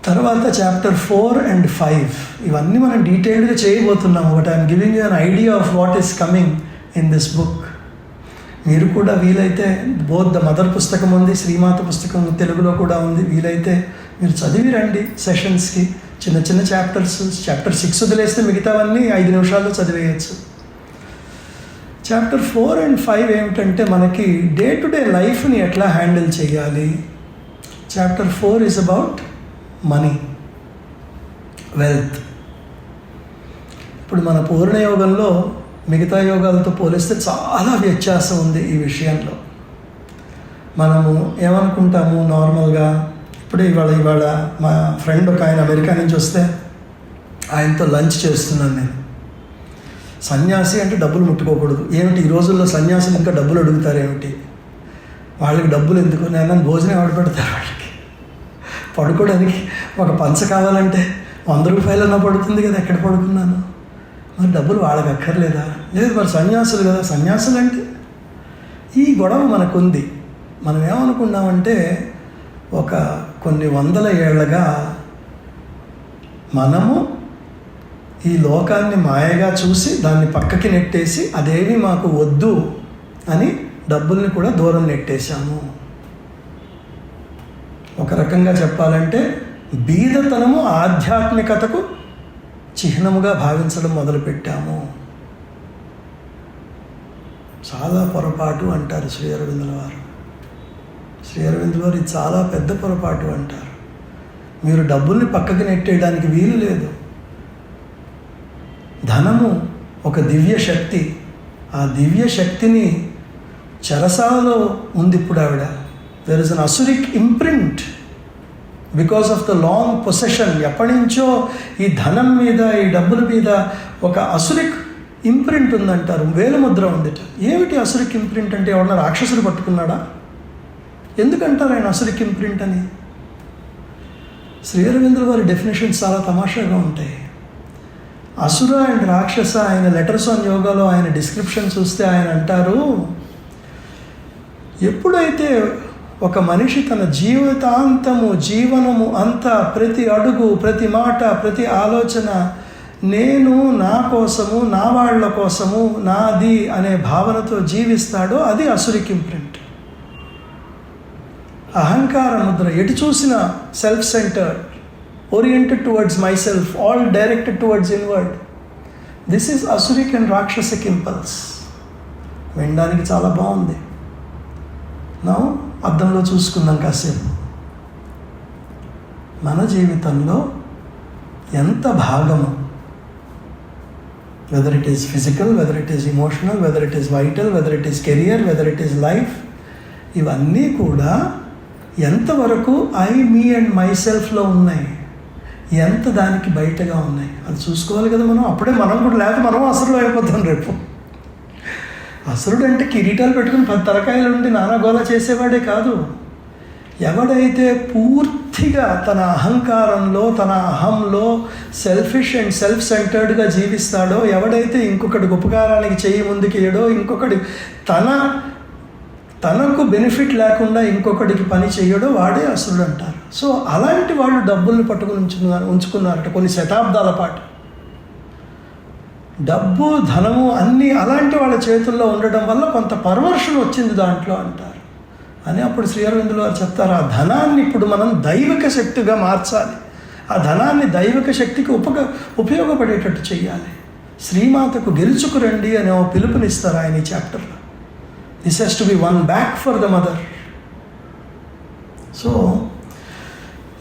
తర్వాత చాప్టర్ 4 and 5 ఇవన్నీ మనం డీటెయిల్డ్గా చేయబోతున్నాము. But I'm giving you an idea of what is coming in this book. మీరు కూడా వీలైతే బోత్ ద మదర్ పుస్తకం ఉంది, శ్రీమాత పుస్తకం తెలుగులో కూడా ఉంది. వీలైతే మీరు చదివి రండి సెషన్స్కి. చిన్న చిన్న చాప్టర్స్. చాప్టర్ 6 వదిలేస్తే మిగతావన్నీ 5 నిమిషాల్లో చదివేయచ్చు. చాప్టర్ 4 and 5 ఏమిటంటే మనకి డే టు డే లైఫ్ని ఎట్లా హ్యాండిల్ చేయాలి. Chapter 4 is about money, wealth. ఇప్పుడు మన పూర్ణ యోగంలో మిగతా యోగాలతో పోలిస్తే చాలా వ్యత్యాసం ఉంది ఈ విషయంలో. మనము ఏమనుకుంటాము నార్మల్గా, ఇప్పుడే ఇవాళ మా ఫ్రెండ్ ఒక ఆయన అమెరికా నుంచి వస్తే ఆయనతో లంచ్ చేస్తున్నాను నేను. సన్యాసి అంటే డబ్బులు ముట్టుకోకూడదు. ఏమిటి ఈ రోజుల్లో సన్యాసులు ఇంకా డబ్బులు అడుగుతారేమిటి? వాళ్ళకి డబ్బులు ఎందుకు? నేను భోజనం ఎవరు పెడతారు వాళ్ళకి? పడుకోవడానికి ఒక పంచ కావాలంటే 100 రూపాయలన్నా పడుతుంది కదా, ఎక్కడ పడుకున్నాను? మరి డబ్బులు వాళ్ళకి అక్కర్లేదా? లేదు, మరి సన్యాసులు కదా. సన్యాసులు అంటే ఈ గొడవ మనకుంది. మనం ఏమనుకున్నామంటే కొన్ని 100 ఏళ్లగా మనము ఈ లోకాన్ని మాయగా చూసి దాన్ని పక్కకి నెట్టేసి అదేవి మాకు వద్దు అని డబ్బుల్ని కూడా దూరం నెట్టేశాము. ఒక రకంగా చెప్పాలంటే బీదతనము ఆధ్యాత్మికతకు చిహ్నముగా భావించడం మొదలుపెట్టాము. చాలా పొరపాటు అంటారు శ్రీ అరవిందుల వారు. శ్రీ అరవిందుల వారు ఇది చాలా పెద్ద పొరపాటు అంటారు. మీరు డబ్బుల్ని పక్కకి నెట్టేయడానికి వీలు లేదు. ధనము ఒక దివ్య శక్తి. ఆ దివ్య శక్తిని చెరసాలలో ఉంది ఇప్పుడు ఆవిడ. There is an asuric imprint because of the long possession. ఎప్పటి నుంచో ఈ ధనం మీద, ఈ డబ్బుల మీద ఒక అసురిక్ ఇంప్రింట్ ఉందంటారు. వేలుముద్ర ఉందిట. ఏమిటి అసురిక్ ఇంప్రింట్ అంటే? ఎవరన్నా రాక్షసుడు పట్టుకున్నాడా? ఎందుకంటారు ఆయన అసురిక్ ఇంప్రింట్ అని? శ్రీ అరవిందుల వారి డెఫినేషన్స్ చాలా తమాషాగా ఉంటాయి. అసుర అండ్ రాక్షస, ఆయన లెటర్స్ ఆన్ యోగాలో ఆయన డిస్క్రిప్షన్ చూస్తే ఆయన అంటారు, ఎప్పుడైతే ఒక మనిషి తన జీవితాంతము, జీవనము అంతా, ప్రతి అడుగు, ప్రతి మాట, ప్రతి ఆలోచన నేను నా కోసము, నా వాళ్ళ కోసము, నాది అనే భావనతో జీవిస్తాడో అది అసురిక్ ఇంప్రింట్. అహంకార ముద్ర. ఎటు చూసిన self centred, oriented towards myself, all directed towards inward. This is asuric and rakshasic impulse. వినడానికి చాలా బాగుంది. నా అద్దంలో చూసుకుందాం కాసేపు. మన జీవితంలో ఎంత భాగము, whether it is physical, whether it is emotional, whether it is vital, whether it is career, whether it is life, ఇవన్నీ కూడా ఎంతవరకు ఐ, మీ అండ్ మై సెల్ఫ్లో ఉన్నాయి, ఎంత దానికి బయటగా ఉన్నాయి, అది చూసుకోవాలి కదా మనం. అప్పుడే మనం కూడా, లేకపోతే మనం అసురుడు అయిపోతాం రేపు. అసురుడు అంటే కిరీటాలు పెట్టుకుని 10 తలకాయలు ఉండి నానాగోళ చేసేవాడే కాదు. ఎవడైతే పూర్తిగా తన అహంకారంలో, తన అహంలో సెల్ఫిష్ అండ్ సెల్ఫ్ సెంటర్డ్గా జీవిస్తాడో, ఎవడైతే ఇంకొకటి ఉపకారానికి చెయ్యి ముందుకేయడో, ఇంకొకటి తనకు బెనిఫిట్ లేకుండా ఇంకొకటికి పని చేయడో, వాడే అసురుడు అంటారు. సో అలాంటి వాళ్ళు డబ్బుల్ని పట్టుకుని ఉంచుకున్నారట కొన్ని శతాబ్దాల పాటు. డబ్బు, ధనము అన్నీ అలాంటి వాళ్ళ చేతుల్లో ఉండడం వల్ల కొంత పర్వర్షన్ వచ్చింది దాంట్లో అంటారు. అని అప్పుడు శ్రీ అరవిందుల వారు చెప్తారు, ఆ ధనాన్ని ఇప్పుడు మనం దైవిక శక్తిగా మార్చాలి, ఆ ధనాన్ని దైవిక శక్తికి ఉపయోగపడేటట్టు చేయాలి. శ్రీమాతకు గెలుచుకురండి అనే ఓ పిలుపునిస్తారు ఆయన ఈ చాప్టర్లో. This has to be one back for the mother. So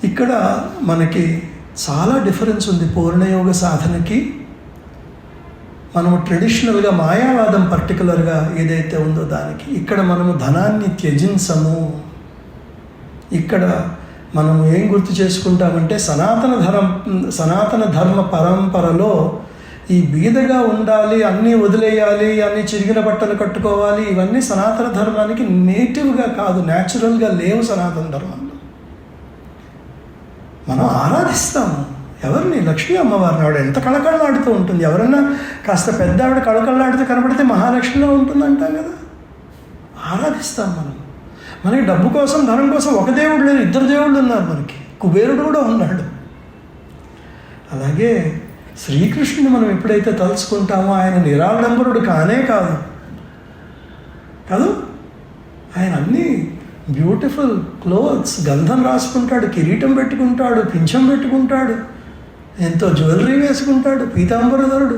ఇక్కడ మనకి చాలా డిఫరెన్స్ ఉంది పూర్ణయోగ సాధనకి, మనము ట్రెడిషనల్గా మాయావాదం పర్టికులర్గా ఏదైతే ఉందో దానికి. ఇక్కడ మనము ధనాన్ని త్యజించము. ఇక్కడ మనము ఏం గుర్తు చేసుకుంటామంటే సనాతన ధర్మ పరంపరలో ఈ బీదగా ఉండాలి, అన్నీ వదిలేయాలి, అన్నీ చిరిగిన బట్టలు కట్టుకోవాలి, ఇవన్నీ సనాతన ధర్మానికి నేటివ్గా కాదు, న్యాచురల్గా లేవు సనాతన ధర్మంలో. మనం ఆరాధిస్తాము ఎవరిని? లక్ష్మీ అమ్మవారిని. ఆవిడ ఎంత కళకళలాడుతూ ఉంటుంది. ఎవరన్నా కాస్త పెద్ద ఆవిడ కళకళలాడుతూ కనబడితే మహాలక్ష్మిలో ఉంటుంది అంటాం కదా. ఆరాధిస్తాం మనం. మనకి డబ్బు కోసం, ధనం కోసం ఒక దేవుడు లేదు, 2 దేవుళ్ళు ఉన్నారు మనకి. కుబేరుడు కూడా ఉన్నాడు. అలాగే శ్రీకృష్ణుని మనం ఎప్పుడైతే తలుచుకుంటామో ఆయన నిరాడంబరుడు కానే కాదు. ఆయన అన్నీ బ్యూటిఫుల్ క్లోత్స్, గంధం రాసుకుంటాడు, కిరీటం పెట్టుకుంటాడు, పింఛం పెట్టుకుంటాడు, ఎంతో జ్యువెలరీ వేసుకుంటాడు, పీతాంబరధరుడు.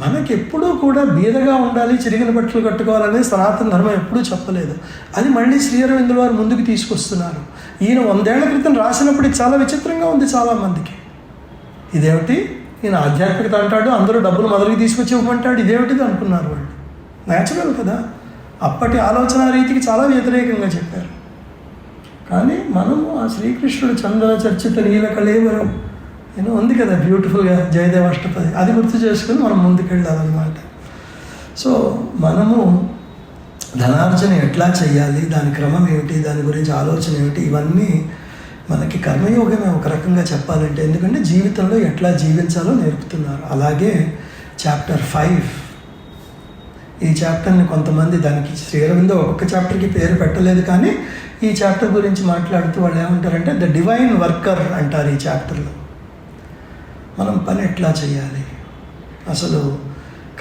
మనకెప్పుడూ కూడా బీదగా ఉండాలి, చిరిగిన బట్టలు కట్టుకోవాలనేది సనాతన ధర్మం ఎప్పుడూ చెప్పలేదు. అది మళ్ళీ శ్రీ అరవిందుల వారు ముందుకు తీసుకొస్తున్నారు. ఈయన 100 ఏళ్ల క్రితం రాసినప్పుడు ఇది చాలా విచిత్రంగా ఉంది చాలామందికి. ఇదేమిటి ఈయన ఆధ్యాత్మికత అంటాడు, అందరూ డబ్బులు మొదలుకి తీసుకొచ్చి ఇవ్వమంటాడు, ఇదేమిటిది అనుకున్నారు వాళ్ళు. న్యాచురల్ కదా, అప్పటి ఆలోచన రీతికి చాలా వ్యతిరేకంగా చెప్పారు. కానీ మనము ఆ శ్రీకృష్ణుడు చందన చర్చిత నీల కళేవరం ఉంది కదా బ్యూటిఫుల్గా, జయదేవ అష్టపది, అది గుర్తు చేసుకుని మనం ముందుకెళ్ళాలన్నమాట. సో మనము ధనార్జన ఎట్లా చేయాలి, దాని క్రమం ఏమిటి, దాని గురించి ఆలోచన ఏమిటి, ఇవన్నీ మనకి కర్మయోగమే ఒక రకంగా చెప్పాలంటే. ఎందుకంటే జీవితంలో ఎట్లా జీవించాలో నేర్పుతున్నారు. అలాగే చాప్టర్ 5, ఈ చాప్టర్ని కొంతమంది, దానికి శ్రీ అరవిందో ఒక్కొక్క చాప్టర్కి పేరు పెట్టలేదు, కానీ ఈ చాప్టర్ గురించి మాట్లాడుతూ వాళ్ళు ఏమంటారంటే ద డివైన్ వర్కర్ అంటారు. ఈ చాప్టర్లో మనం పని ఎట్లా చేయాలి, అసలు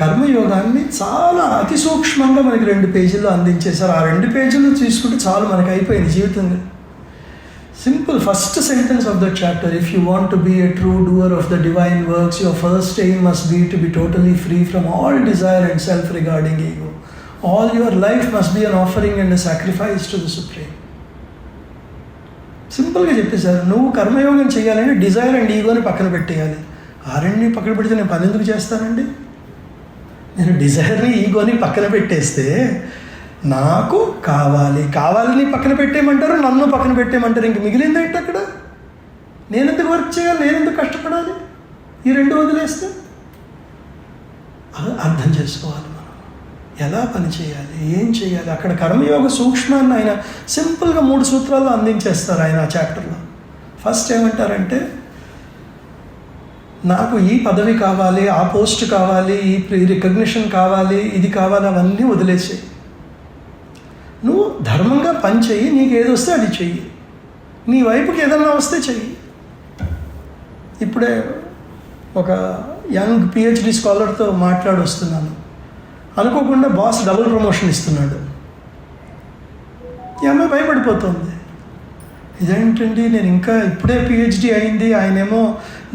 కర్మయోగాన్ని చాలా అతి సూక్ష్మంగా మనకి 2 పేజీల్లో అందించేశారు. ఆ 2 పేజీలు తీసుకుంటే చాలు, మనకి అయిపోయింది జీవితంగా. Simple first sentence of the chapter, if you want to be a true doer of the divine works, your first aim must be to be totally free from all desire and self-regarding ego. All your life must be an offering and a sacrifice to the Supreme. సింపుల్గా చెప్పేశారు, నువ్వు కర్మయోగం చేయాలంటే desire and ఈగోని పక్కన పెట్టేయాలి. ఆ రెండిని పక్కన పెడితే నేను పని ఎందుకు చేస్తానండి? నేను డిజైర్ని ఈగోని పక్కన పెట్టేస్తే నాకు కావాలని పక్కన పెట్టేయమంటారు, నన్ను పక్కన పెట్టేయమంటారు. ఇంక మిగిలింది ఏంటి అక్కడ? నేను ఎందుకు వర్క్ చేయాలి, నేను ఎందుకు కష్టపడాలి? ఈ 2 వదిలేస్తే అర్థం చేసుకోవాలి మనం ఎలా పని చేయాలి, ఏం చేయాలి. అక్కడ కర్మయోగ సూక్ష్మాన్ని ఆయన సింపుల్గా 3 సూత్రాల్లో అందించేస్తారు ఆయన ఆ చాప్టర్లో. ఫస్ట్ ఏమంటారంటే, నాకు ఈ పదవి కావాలి, ఆ పోస్ట్ కావాలి, ఈ రికగ్నిషన్ కావాలి, ఇది కావాలి, అవన్నీ వదిలేసేయి. నువ్వు ధర్మంగా పని చెయ్యి, నీకు ఏది వస్తే అది చెయ్యి, నీ వైపుకి ఏదన్నా వస్తే చెయ్యి. ఇప్పుడే ఒక యంగ్ పిహెచ్డి స్కాలర్తో వస్తున్నాను. అనుకోకుండా బాస్ డబుల్ ప్రమోషన్ ఇస్తున్నాడు. ఈ అమ్మాయి భయపడిపోతుంది. ఇదేంటండి, నేను ఇంకా ఇప్పుడే పిహెచ్డి అయింది, ఆయనేమో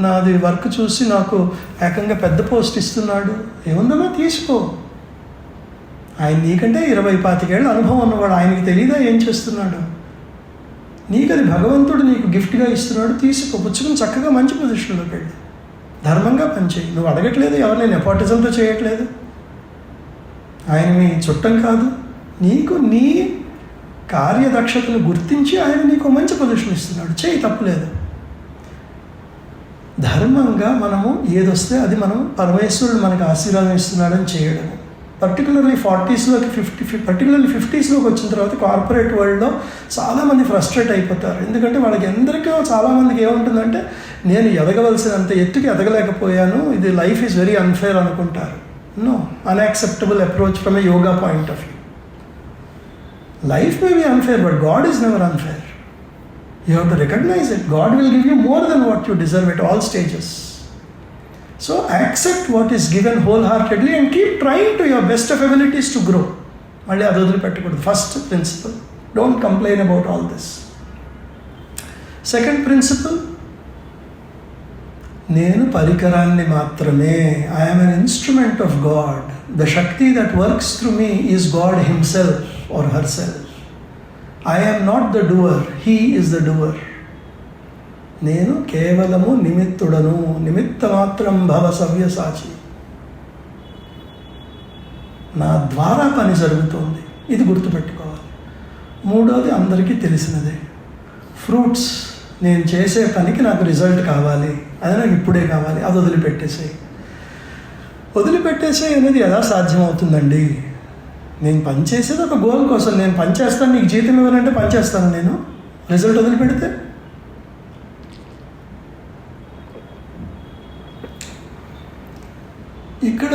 నాది వర్క్ చూసి నాకు ఏకంగా పెద్ద పోస్ట్ ఇస్తున్నాడు. ఏముందమ్మా తీసుకో, ఆయన నీకంటే 20-25 ఏళ్ళ అనుభవం ఉన్నవాడు, ఆయనకి తెలియదా ఏం చేస్తున్నాడు? నీకు అది భగవంతుడు నీకు గిఫ్ట్గా ఇస్తున్నాడు, తీసుకో, పుచ్చుకుని చక్కగా మంచి పొజిషన్లోకి వెళ్ళి ధర్మంగా పనిచేయి. నువ్వు అడగట్లేదు, ఎవరిని నెపోటిజంతో చేయట్లేదు, ఆయన నీ చుట్టం కాదు, నీకు నీ కార్యదక్షతను గుర్తించి ఆయన నీకు మంచి పొజిషన్ ఇస్తున్నాడు, చేయి, తప్పులేదు. ధర్మంగా మనము ఏదొస్తే అది మనం పరమేశ్వరుడు మనకు ఆశీర్వాదం ఇస్తున్నాడని చేయడం. పర్టికులర్లీ 40స్లోకి 50స్లోకి వచ్చిన తర్వాత కార్పొరేట్ వరల్డ్లో చాలామంది ఫ్రస్ట్రేట్ అయిపోతారు. ఎందుకంటే వాళ్ళకి ఎందరికో చాలామందికి ఏముంటుందంటే నేను ఎదగవలసినంత ఎత్తుకి ఎదగలేకపోయాను, ఇది లైఫ్ ఈజ్ వెరీ అన్ఫేర్ అనుకుంటారు. No, unacceptable approach from a yoga point of view. Life may be unfair, but God is never unfair. You have to recognize it. God will give you more than what you deserve at all stages. So accept what is given wholeheartedly and keep trying to your best of abilities to grow. Malli adu vadiలిపెట్టకూడదు. First principle, don't complain about all this. Second principle, నేను పరికరాన్ని మాత్రమే. I am an instrument of God. The Shakti that works through me is God himself or herself. I am not the doer, he is the doer. నేను కేవలము నిమిత్తుడను, నిమిత్త మాత్రం భవ సవ్యసాచి. నా ద్వారా పని జరుగుతుంది, ఇది గుర్తుపెట్టుకోవాలి. మూడోది అందరికీ తెలిసినదే, ఫ్రూట్స్. నేను చేసే పనికి నాకు రిజల్ట్ కావాలి, అది నాకు ఇప్పుడే కావాలి, అది వదిలిపెట్టేసేయి. వదిలిపెట్టేసేయి అనేది ఎలా సాధ్యమవుతుందండి? నేను పనిచేసేది ఒక గోల్ కోసం. నేను పనిచేస్తాను, నీకు జీతం ఇవ్వాలంటే పనిచేస్తాను, నేను రిజల్ట్ వదిలిపెడితే. ఇక్కడ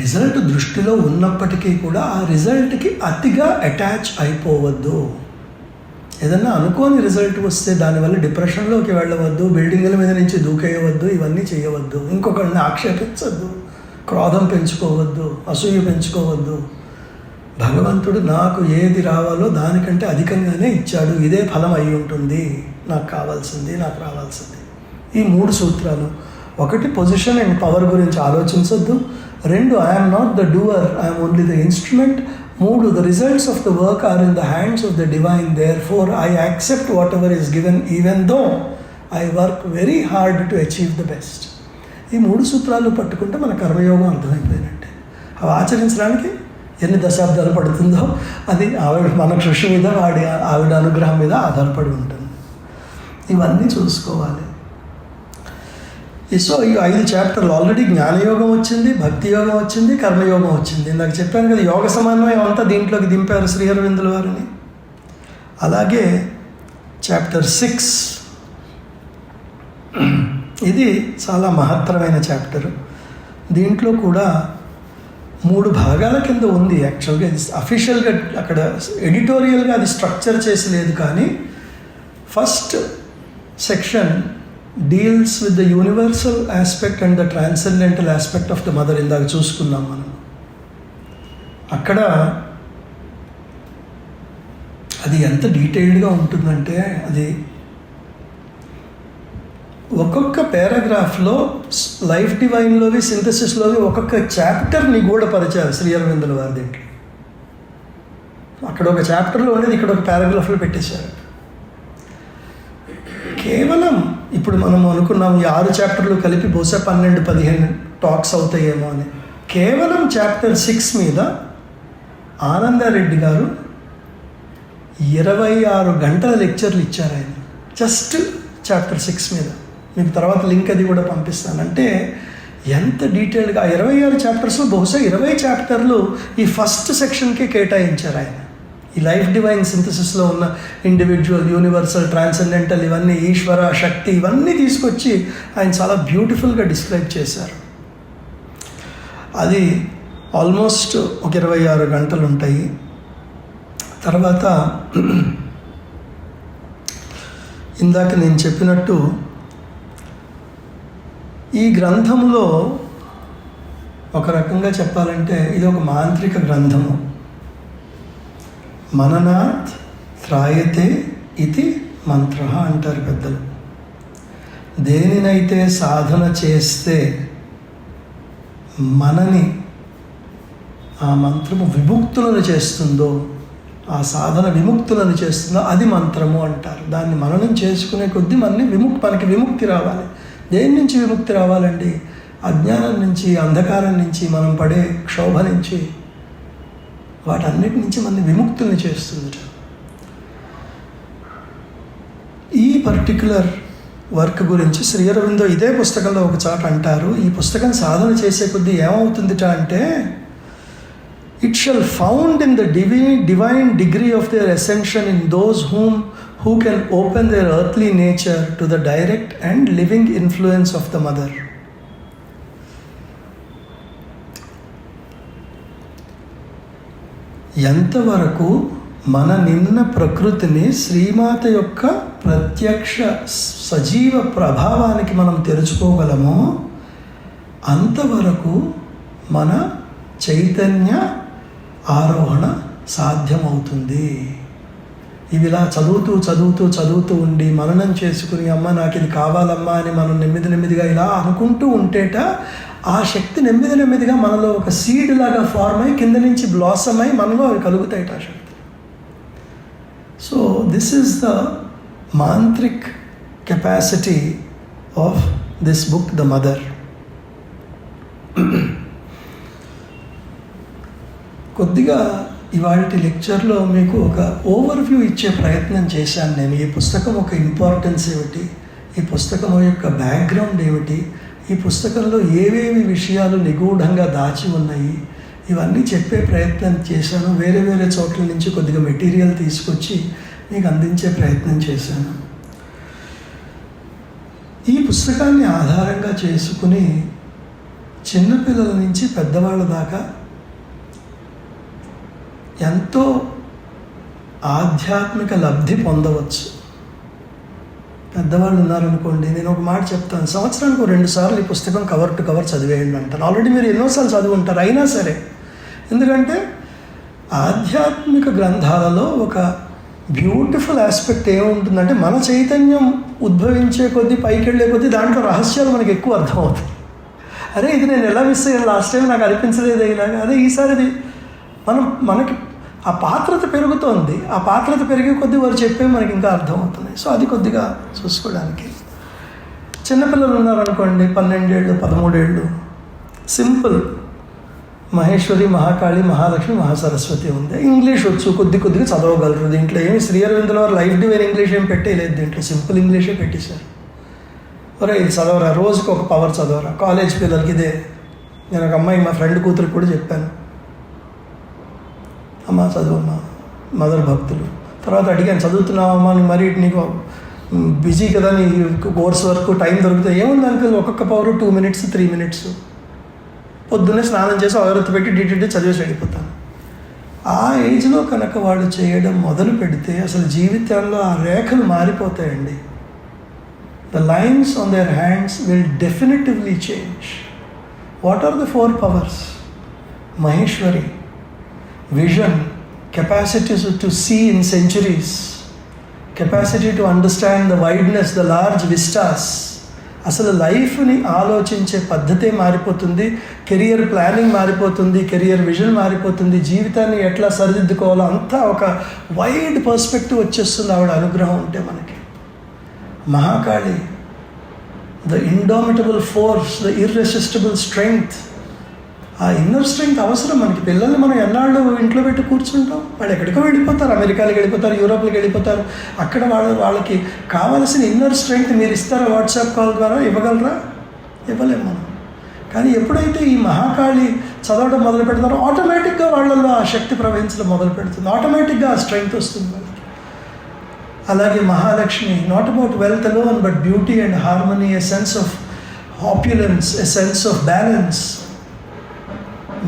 రిజల్ట్ దృష్టిలో ఉన్నప్పటికీ కూడా ఆ రిజల్ట్కి అతిగా అటాచ్ అయిపోవద్దు. ఏదన్నా అనుకోని రిజల్ట్ వస్తే దానివల్ల డిప్రెషన్లోకి వెళ్ళవద్దు, బిల్డింగుల మీద నుంచి దూకేయవద్దు, ఇవన్నీ చేయవద్దు, ఇంకొకరిని ఆక్షేపించవద్దు, క్రోధం పెంచుకోవద్దు, అసూయ పెంచుకోవద్దు. భగవంతుడు నాకు ఏది రావాలో దానికంటే అధికంగానే ఇచ్చాడు, ఇదే ఫలం అయి ఉంటుంది, నాకు కావాల్సింది, నాకు రావాల్సింది. ఈ 3 సూత్రాలు. 1, పొజిషన్ అండ్ పవర్ గురించి ఆలోచించొద్దు. 2, I'm not the doer, I'm only the instrument. 3, the results of the work are in the hands of the divine, therefore I accept whatever is given even though I work very hard to achieve the best. ఈ 3 సూత్రాలు పట్టుకుంటే మన కర్మయోగం అర్థమైపోయినట్టే. అవి ఆచరించడానికి ఎన్ని దశాబ్దాలు పడుతుందో అది మన కృషి మీద, ఆవిడ అనుగ్రహం మీద ఆధారపడి ఉంటుంది. ఇవన్నీ చూసుకోవాలి. సో ఈ 5 చాప్టర్లు ఆల్రెడీ జ్ఞానయోగం వచ్చింది, భక్తి యోగం వచ్చింది, కర్మయోగం వచ్చింది. నాకు చెప్పాను కదా, యోగ సమన్వయం అంతా దీంట్లోకి దింపారు శ్రీ అరవిందుల వారిని. అలాగే చాప్టర్ 6, ఇది చాలా మహత్తరమైన చాప్టరు. దీంట్లో కూడా 3 భాగాల కింద ఉంది. యాక్చువల్గా ఇది అఫీషియల్గా అక్కడ ఎడిటోరియల్గా అది స్ట్రక్చర్ చేసి లేదు, కానీ first section deals with the universal aspect and the transcendental aspect of the mother. ఇందాక చూసుకున్నాం మనం. అక్కడ అది ఎంత డీటెయిల్డ్గా ఉంటుందంటే, అది ఒక్కొక్క పారాగ్రాఫ్లో లైఫ్ డివైన్లోవి, సింథసిస్లోవి ఒక్కొక్క చాప్టర్ని గూఢపరిచారు శ్రీ అరవిందుల వారి దీంట్లో. అక్కడ ఒక చాప్టర్లో అనేది ఇక్కడ ఒక పారాగ్రాఫ్లో పెట్టేశారు. కేవలం ఇప్పుడు మనం అనుకున్నాం ఈ 6 చాప్టర్లు కలిపి బహుశా 12-15 టాక్స్ అవుతాయేమో అని. కేవలం చాప్టర్ 6 మీద ఆనందారెడ్డి గారు 26 గంటల లెక్చర్లు ఇచ్చారు ఆయన, జస్ట్ చాప్టర్ 6 మీద. మీకు తర్వాత లింక్ అది కూడా పంపిస్తాను. అంటే ఎంత డీటెయిల్డ్గా 26 చాప్టర్స్లో బహుశా 20 చాప్టర్లు ఈ ఫస్ట్ సెక్షన్కే కేటాయించారు ఆయన. ఈ లైఫ్ డివైన్ సింథసిస్లో ఉన్న ఇండివిజువల్, యూనివర్సల్, ట్రాన్సెండెంటల్, ఇవన్నీ ఈశ్వర శక్తి, ఇవన్నీ తీసుకొచ్చి ఆయన చాలా బ్యూటిఫుల్గా డిస్క్రైబ్ చేశారు. అది ఆల్మోస్ట్ ఒక 26 గంటలు ఉంటాయి. తర్వాత ఇందాక నేను చెప్పినట్టు ఈ గ్రంథంలో ఒక రకంగా చెప్పాలంటే ఇది ఒక మాంత్రిక గ్రంథము. మననాత్ త్రాయతే ఇతి మంత్ర అంటారు పెద్దలు. దేనినైతే సాధన చేస్తే మనని ఆ మంత్రము విముక్తులను చేస్తుందో ఆ సాధన విముక్తులను చేస్తుందో అది మంత్రము అంటారు. దాన్ని మననం చేసుకునే కొద్దీ మనకి విముక్తి రావాలి. దేని నుంచి విముక్తి రావాలండి? అజ్ఞానం నుంచి, అంధకారం నుంచి, మనం పడే క్షోభ నుంచి, వాటన్నిటి నుంచి మనని విముక్తుల్ని చేస్తుంది. ఈ పర్టికులర్ వర్క్ గురించి శ్రీ అరవిందో ఇదే పుస్తకంలో ఒక చాట అంటారు. ఈ పుస్తకం సాధన చేసే కొద్దీ ఏమవుతుందిట అంటే, it shall found in the divine degree of their ascension in those who can open their earthly nature to the direct and living influence of the mother. ఎంతవరకు మన నిన్న ప్రకృతిని శ్రీమాత యొక్క ప్రత్యక్ష సజీవ ప్రభావానికి మనం తెరుచుకోగలమో అంతవరకు మన చైతన్య ఆరోహణ సాధ్యమవుతుంది. ఇవిలా చదువుతూ ఉండి మననం చేసుకుని, అమ్మ నాకు ఇది కావాలమ్మా అని మనం నెమ్మదిగా ఇలా అనుకుంటూ ఉంటేట ఆ శక్తి నెమ్మదిగా మనలో ఒక సీడ్ లాగా ఫార్మ్ అయ్యి కింద నుంచి బ్లాసమ్ అయ్యి మనలో అవి కలుగుతాయిట ఆ శక్తి. So this is the mantric capacity of this book, the mother. కొద్దిగా ఇవాళ లెక్చర్లో మీకు ఒక ఓవర్వ్యూ ఇచ్చే ప్రయత్నం చేశాను నేను. ఈ పుస్తకం ఒక ఇంపార్టెన్స్ ఏమిటి, ఈ పుస్తకం యొక్క బ్యాక్గ్రౌండ్ ఏమిటి, ఈ పుస్తకంలో ఏవేవి విషయాలు నిగూఢంగా దాచి ఉన్నాయి, ఇవన్నీ చెప్పే ప్రయత్నం చేశాను. వేరే చోట్ల నుంచి కొద్దిగా మెటీరియల్ తీసుకొచ్చి మీకు అందించే ప్రయత్నం చేశాను. ఈ పుస్తకాన్ని ఆధారంగా చేసుకుని చిన్నపిల్లల నుంచి పెద్దవాళ్ళ దాకా ఎంతో ఆధ్యాత్మిక లబ్ధి పొందవచ్చు. పెద్దవాళ్ళు ఉన్నారనుకోండి, నేను ఒక మాట చెప్తాను, సంవత్సరానికి 2 సార్లు ఈ పుస్తకం కవర్ టు కవర్ చదివేయండి అంటాను. ఆల్రెడీ మీరు ఎన్నోసార్లు చదివి ఉంటారు, అయినా సరే. ఎందుకంటే ఆధ్యాత్మిక గ్రంథాలలో ఒక బ్యూటిఫుల్ ఆస్పెక్ట్ ఏముంటుందంటే, మన చైతన్యం ఉద్భవించే కొద్దీ, పైకి వెళ్ళే కొద్దీ దాంట్లో రహస్యాలు మనకి ఎక్కువ అర్థమవుతాయి. అరే ఇది నేను ఎలా మిస్ అయ్యాను, లాస్ట్ టైం నాకు అనిపించలేదు ఇలాగా, అదే ఈసారి మనకి ఆ పాత్రత పెరుగుతోంది. ఆ పాత్రత పెరిగే కొద్దీ వారు చెప్పేవి మనకి ఇంకా అర్థమవుతున్నాయి. సో అది కొద్దిగా చూసుకోవడానికి. చిన్నపిల్లలు ఉన్నారనుకోండి, 12 ఏళ్ళు 13 ఏళ్ళు, సింపుల్ మహేశ్వరి, మహాకాళి, మహాలక్ష్మి, మహాసరస్వతి ఉంది. ఇంగ్లీష్ వచ్చు, కొద్దిగా చదవగలరు. దీంట్లో ఏమి శ్రీ అరవిందుల వారు లైఫ్ డివైన్ ఇంగ్లీష్ ఏం పెట్టేయలేదు, దీంట్లో సింపుల్ ఇంగ్లీషే పెట్టేశారు. ఒరే ఇది చదవరా, రోజుకి ఒక పవర్ చదవరా. కాలేజ్ పిల్లలకి ఇదే. నేను ఒక అమ్మాయి, మా ఫ్రెండ్ కూతురికి కూడా చెప్పాను, అమ్మ చదువమ్మా, మదర్ భక్తులు. తర్వాత అడిగాను, చదువుతున్నావమ్మా మరి నీకు బిజీ కదా, నీ కోర్స్ వరకు టైం దొరుకుతుంది. ఏముంది అంకుల్, ఒక్కొక్క పవర్ 2 minutes 3 minutes, పొద్దున్నే స్నానం చేసి అగరత్తి పెట్టి డీటెయిల్ చదివేసి వెళ్ళిపోతాను. ఆ ఏజ్లో కనుక వాళ్ళు చేయడం మొదలు పెడితే అసలు జీవితంలో ఆ రేఖలు మారిపోతాయండి. The lines on their hands will definitively change. What are the 4 powers? Maheshwari, vision, capacity to see in centuries, capacity to understand the wideness, the large vistas. అసలు లైఫ్ని ఆలోచించే పద్ధతే మారిపోతుంది, కెరియర్ ప్లానింగ్ మారిపోతుంది, కెరియర్ విజన్ మారిపోతుంది, జీవితాన్ని ఎట్లా సరిదిద్దుకోవాలో అంతా ఒక వైడ్ పర్స్పెక్టివ్ వచ్చేస్తుంది ఆవిడ అనుగ్రహం ఉంటే మనకి. Mahakali, the indomitable force, the irresistible strength. ఆ ఇన్నర్ స్ట్రెంగ్త్ అవసరం మనకి. పిల్లల్ని మనం ఎన్నాళ్ళు ఇంట్లో పెట్టి కూర్చుంటాం, వాళ్ళు ఎక్కడికో వెళ్ళిపోతారు, అమెరికాకి వెళ్ళిపోతారు, యూరోప్కి వెళ్ళిపోతారు. అక్కడ వాళ్ళకి కావాల్సిన ఇన్నర్ స్ట్రెంగ్త్ మీరు ఇస్తారా? వాట్సాప్ కాల్ ద్వారా ఇవ్వగలరా? ఇవ్వలేము మనం. కానీ ఎప్పుడైతే ఈ మహాకాళి చదవడం మొదలు పెడతారో ఆటోమేటిక్గా వాళ్ళల్లో ఆ శక్తి ప్రవహించడం మొదలు పెడుతుంది, ఆటోమేటిక్గా ఆ స్ట్రెంగ్త్ వస్తుంది వాళ్ళకి. అలాగే Mahalakshmi, not about wealth alone but beauty and harmony, a sense of opulence, a sense of balance.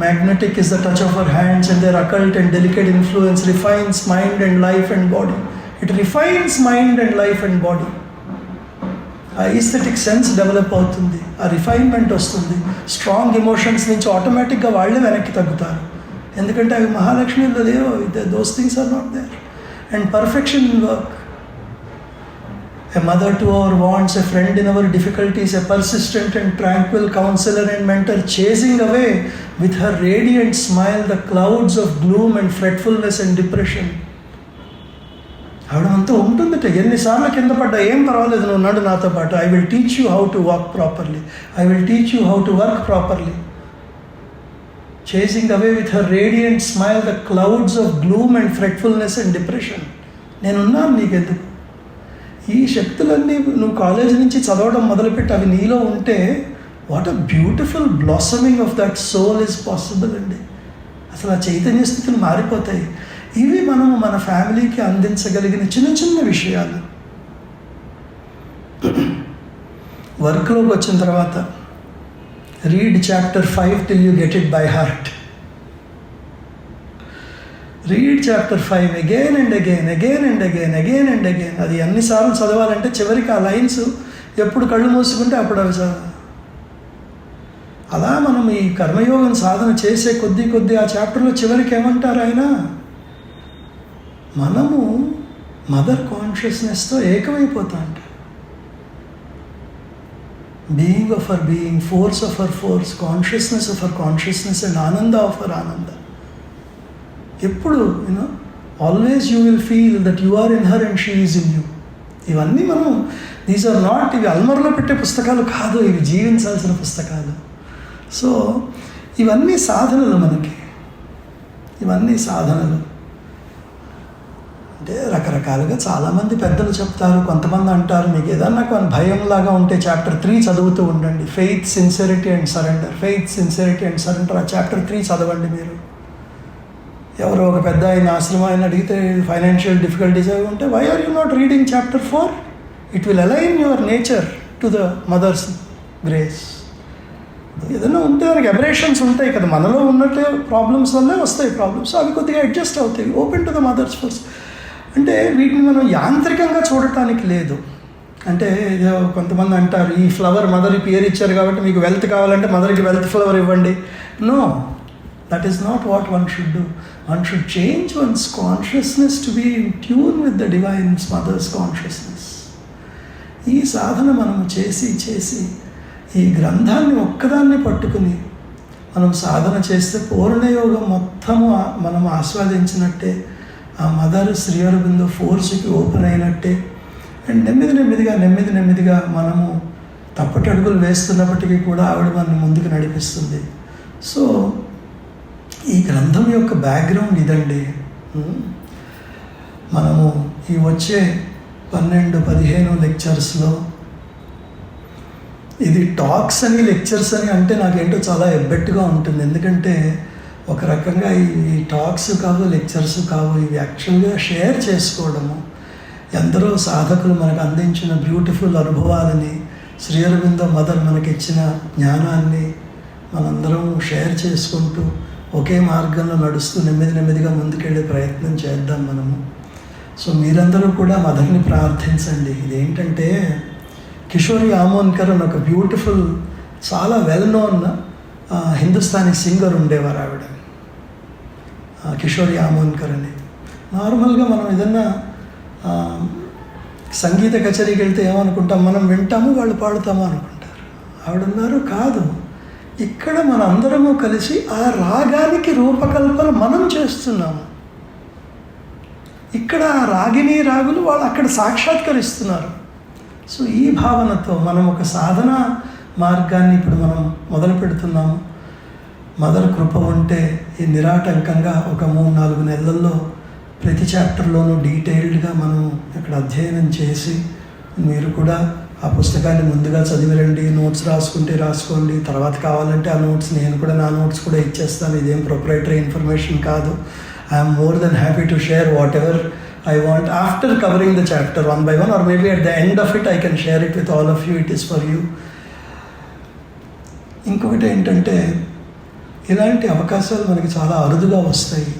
Magnetic is the touch of her hands, and their occult and delicate influence refines mind and life and body. It refines mind and life and body. ఆ aesthetic sense develop అవుతుంది, ఆ refinement వస్తుంది. Strong emotions నుంచి ఆటోమేటిక్గా వాళ్ళే వెనక్కి తగ్గుతారు. ఎందుకంటే అవి మహాలక్ష్మిలో లేవు. Those things are not there. And perfection in work. A mother to our wants, a friend in our difficulties, a persistent and tranquil counselor and mentor, chasing away with her radiant smile the clouds of gloom and fretfulness and depression. ఆవిడ అంతా ఉంటుందట, ఎన్నిసార్లు కింద పడ్డా ఏం పర్వాలేదు, నువ్వు ఉన్నాడు నాతో పాటు. I will teach you how to walk properly, I will teach you how to work properly. Chasing away with her radiant smile the clouds of gloom and fretfulness and depression. నేనున్నాను నీకెందుకు. ఈ శక్తులన్నీ నువ్వు కాలేజీ నుంచి చదవడం మొదలుపెట్టి అవి నీలో ఉంటే what a beautiful blossoming of that soul is possible అండి. అసలు ఆ చైతన్య స్థితులు మారిపోతాయి. ఇవి మనము మన ఫ్యామిలీకి అందించగలిగిన చిన్న చిన్న విషయాలు. వర్క్లోకి వచ్చిన తర్వాత read chapter 5 till you get it by heart. Read chapter 5 again and again, again and again, again and again. అది ఎన్నిసార్లు చదవాలంటే చివరికి ఆ లైన్స్ ఎప్పుడు కళ్ళు మూసుకుంటే అప్పుడు అవి చదవాలి. అలా మనం ఈ కర్మయోగం సాధన చేసే కొద్దీ ఆ చాప్టర్లో చివరికి ఏమంటారు ఆయన, మనము మదర్ కాన్షియస్నెస్తో ఏకమైపోతాం. Being of her being, force of her force, consciousness of her consciousness and ananda of her ananda. ఎప్పుడు always you will feel that you are in her and she is in you. ఇవన్నీ మనం, దీస్ ఆర్ నాట్, ఇవి అల్మర్లో పెట్టే పుస్తకాలు కాదు, ఇవి జీవించాల్సిన పుస్తకాలు. So ఇవన్నీ సాధనలు మనకి, ఇవన్నీ సాధనలు. అంటే రకరకాలుగా చాలామంది పెద్దలు చెప్తారు. కొంతమంది అంటారు మీకు ఏదన్నా కొన్ని భయంలాగా ఉంటే చాప్టర్ 3 చదువుతూ ఉండండి. Faith, sincerity and surrender, faith, sincerity and surrender, ఆ చాప్టర్ 3 చదవండి మీరు. ఎవరో ఒక పెద్ద ఆయన ఆశ్రమం ఆయన అడిగితే ఫైనాన్షియల్ డిఫికల్టీస్ అవి ఉంటే, why are you not reading chapter 4? It will align your nature to the Mother's grace. ఏదైనా ఉంటే దానికి అబరేషన్స్ ఉంటాయి కదా, మనలో ఉన్నట్టే ప్రాబ్లమ్స్ వల్లే వస్తాయి ప్రాబ్లమ్స్, అవి కొద్దిగా అడ్జస్ట్ అవుతాయి. Open to the Mother's first. అంటే వీటిని మనం యాంత్రికంగా చూడటానికి లేదు. అంటే ఏదో కొంతమంది అంటారు, ఈ ఫ్లవర్ మదర్కి పేరు ఇచ్చారు కాబట్టి మీకు వెల్త్ కావాలంటే మదర్కి వెల్త్ ఫ్లవర్ ఇవ్వండి. No, that is not what one should do. One should change one's consciousness to be in tune with the divine's Mother's consciousness. ఈ సాధన మనము చేసి ఈ గ్రంథాన్ని ఒక్కదాన్ని పట్టుకుని మనం సాధన చేస్తే పూర్ణయోగం మొత్తము మనం ఆస్వాదించినట్టే, ఆ మదర్ శ్రీ అరబిందో ఫోర్స్కి ఓపెన్ అయినట్టే. అండ్ నెమ్మదిగా మనము తప్పటి అడుగులు వేస్తున్నప్పటికీ కూడా ఆవిడ మనల్ని ముందుకు నడిపిస్తుంది. సో ఈ గ్రంథం యొక్క బ్యాక్గ్రౌండ్ ఇదండి. మనము ఈ వచ్చే 12-15 లెక్చర్స్లో, ఇది టాక్స్ అని లెక్చర్స్ అని అంటే నాకేంటో చాలా ఎబ్బెట్టుగా ఉంటుంది. ఎందుకంటే ఒక రకంగా ఈ టాక్స్ కావు, లెక్చర్స్ కావు, ఇవి యాక్చువల్గా షేర్ చేసుకోవడము. ఎందరో సాధకులు మనకు అందించిన బ్యూటిఫుల్ అనుభవాలని, శ్రీ అరబిందో మదర్ మనకిచ్చిన జ్ఞానాన్ని మనందరం షేర్ చేసుకుంటూ ఒకే మార్గంలో నడుస్తూ నెమ్మదిగా ముందుకెళ్ళే ప్రయత్నం చేద్దాం మనము. సో మీరందరూ కూడా మదర్ని ప్రార్థించండి. ఇదేంటంటే కిషోరి ఆమోన్కర్ అని ఒక బ్యూటిఫుల్, చాలా వెల్ నోన్ హిందుస్థానీ సింగర్ ఉండేవారు ఆవిడ, కిషోరి ఆమోన్కర్ అని. నార్మల్గా మనం ఏదన్నా సంగీత కచేరీకి వెళ్తే ఏమనుకుంటాం, మనం వింటాము వాళ్ళు పాడుతాము అనుకుంటారు. ఆవిడన్నారు కాదు, ఇక్కడ మన అందరము కలిసి ఆ రాగానికి రూపకల్పన మనం చేస్తున్నాము. ఇక్కడ ఆ రాగిని రాగులు వాళ్ళు అక్కడ సాక్షాత్కరిస్తున్నారు. సో ఈ భావనతో మనం ఒక సాధన మార్గాన్ని ఇప్పుడు మనం మొదలు పెడుతున్నాము. మదర్ కృప ఉంటే ఈ నిరాటంకంగా ఒక 3-4 నెలల్లో ప్రతి చాప్టర్లోనూ డీటెయిల్డ్గా మనం ఇక్కడ అధ్యయనం చేసి, మీరు కూడా ఆ పుస్తకాన్ని ముందుగా చదివిరండి. నోట్స్ రాసుకుంటే రాసుకోండి, తర్వాత కావాలంటే ఆ నోట్స్ నేను కూడా నా నోట్స్ కూడా ఇచ్చేస్తాను. ఇదేం ప్రొప్రైటరీ ఇన్ఫర్మేషన్ కాదు. I'm more than happy to share what ever I want after covering the chapter one by one, or maybe at the end of it I can share it with all of you. It is for you. ఇంకొకటి ఏంటంటే, ఇలాంటి అవకాశాలు మనకి చాలా అరుదుగా వస్తాయి.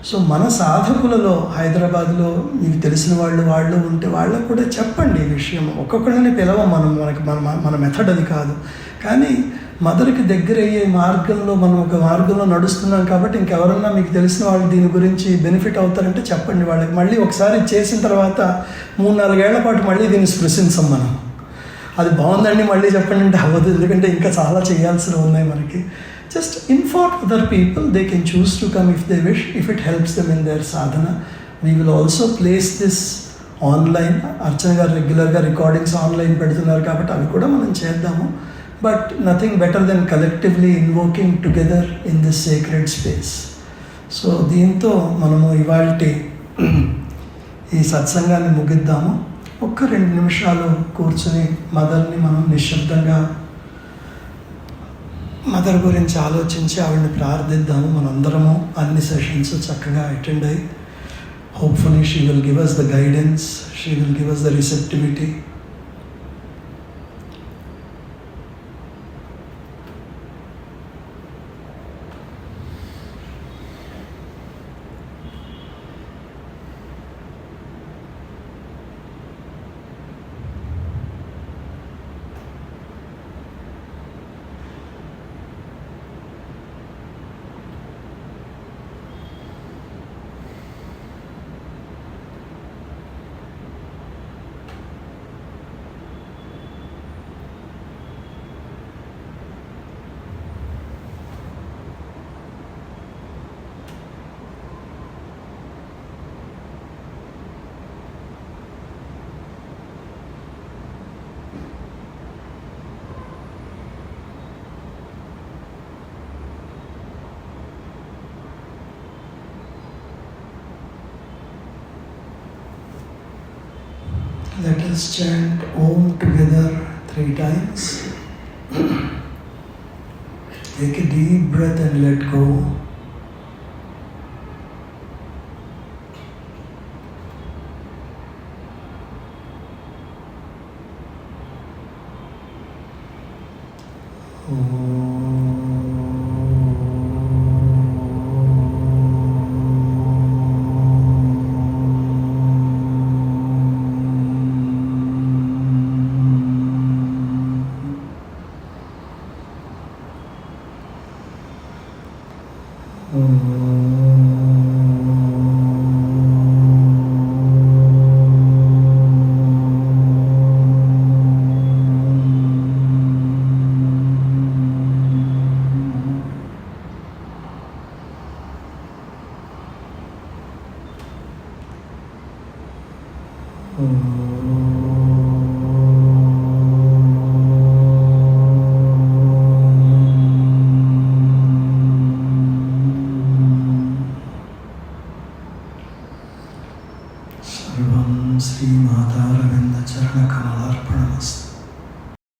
So మన సాధకులలో హైదరాబాద్లో మీకు తెలిసిన వాళ్ళు ఉంటే వాళ్ళకు కూడా చెప్పండి ఈ విషయం. ఒక్కొక్కరిని పిలవం మనకి మన మెథడ్ అది కాదు. కానీ మదర్కి దగ్గర అయ్యే మార్గంలో మనం ఒక మార్గంలో నడుస్తున్నాం కాబట్టి ఇంకెవరన్నా మీకు తెలిసిన వాళ్ళు దీని గురించి బెనిఫిట్ అవుతారంటే చెప్పండి వాళ్ళకి. మళ్ళీ ఒకసారి చేసిన తర్వాత 3-4 ఏళ్ల పాటు మళ్ళీ దీన్ని స్పృశించం మనం. అది బాగుందండి మళ్ళీ చెప్పండి అంటే అవ్వదు, ఎందుకంటే ఇంకా చాలా చేయాల్సినవి ఉన్నాయి మనకి. Just inform other people, they can choose to come if they wish, if it helps them in their sadhana. We will also place this online Archana గారు రెగ్యులర్గా రికార్డింగ్స్ ఆన్లైన్ పెడుతున్నారు కాబట్టి అవి కూడా మనం చేద్దాము. But nothing better than collectively invoking together in this sacred space. So దీంతో మనము ఇవాల్టి ఈ సత్సంగాన్ని ముగిద్దాము. ఒక్క 2 నిమిషాలు కూర్చుని మదర్ని మనం నిశ్శబ్దంగా మదర్ గురించి ఆలోచించి ఆవిడని ప్రార్థిద్దాము. మనందరము అన్ని సెషన్స్ చక్కగా అటెండ్ అయ్యి hopefully she will give us the guidance, she will give us the receptivity. Let us chant Om together 3 times. Take a deep breath and let go. Mm-hmm.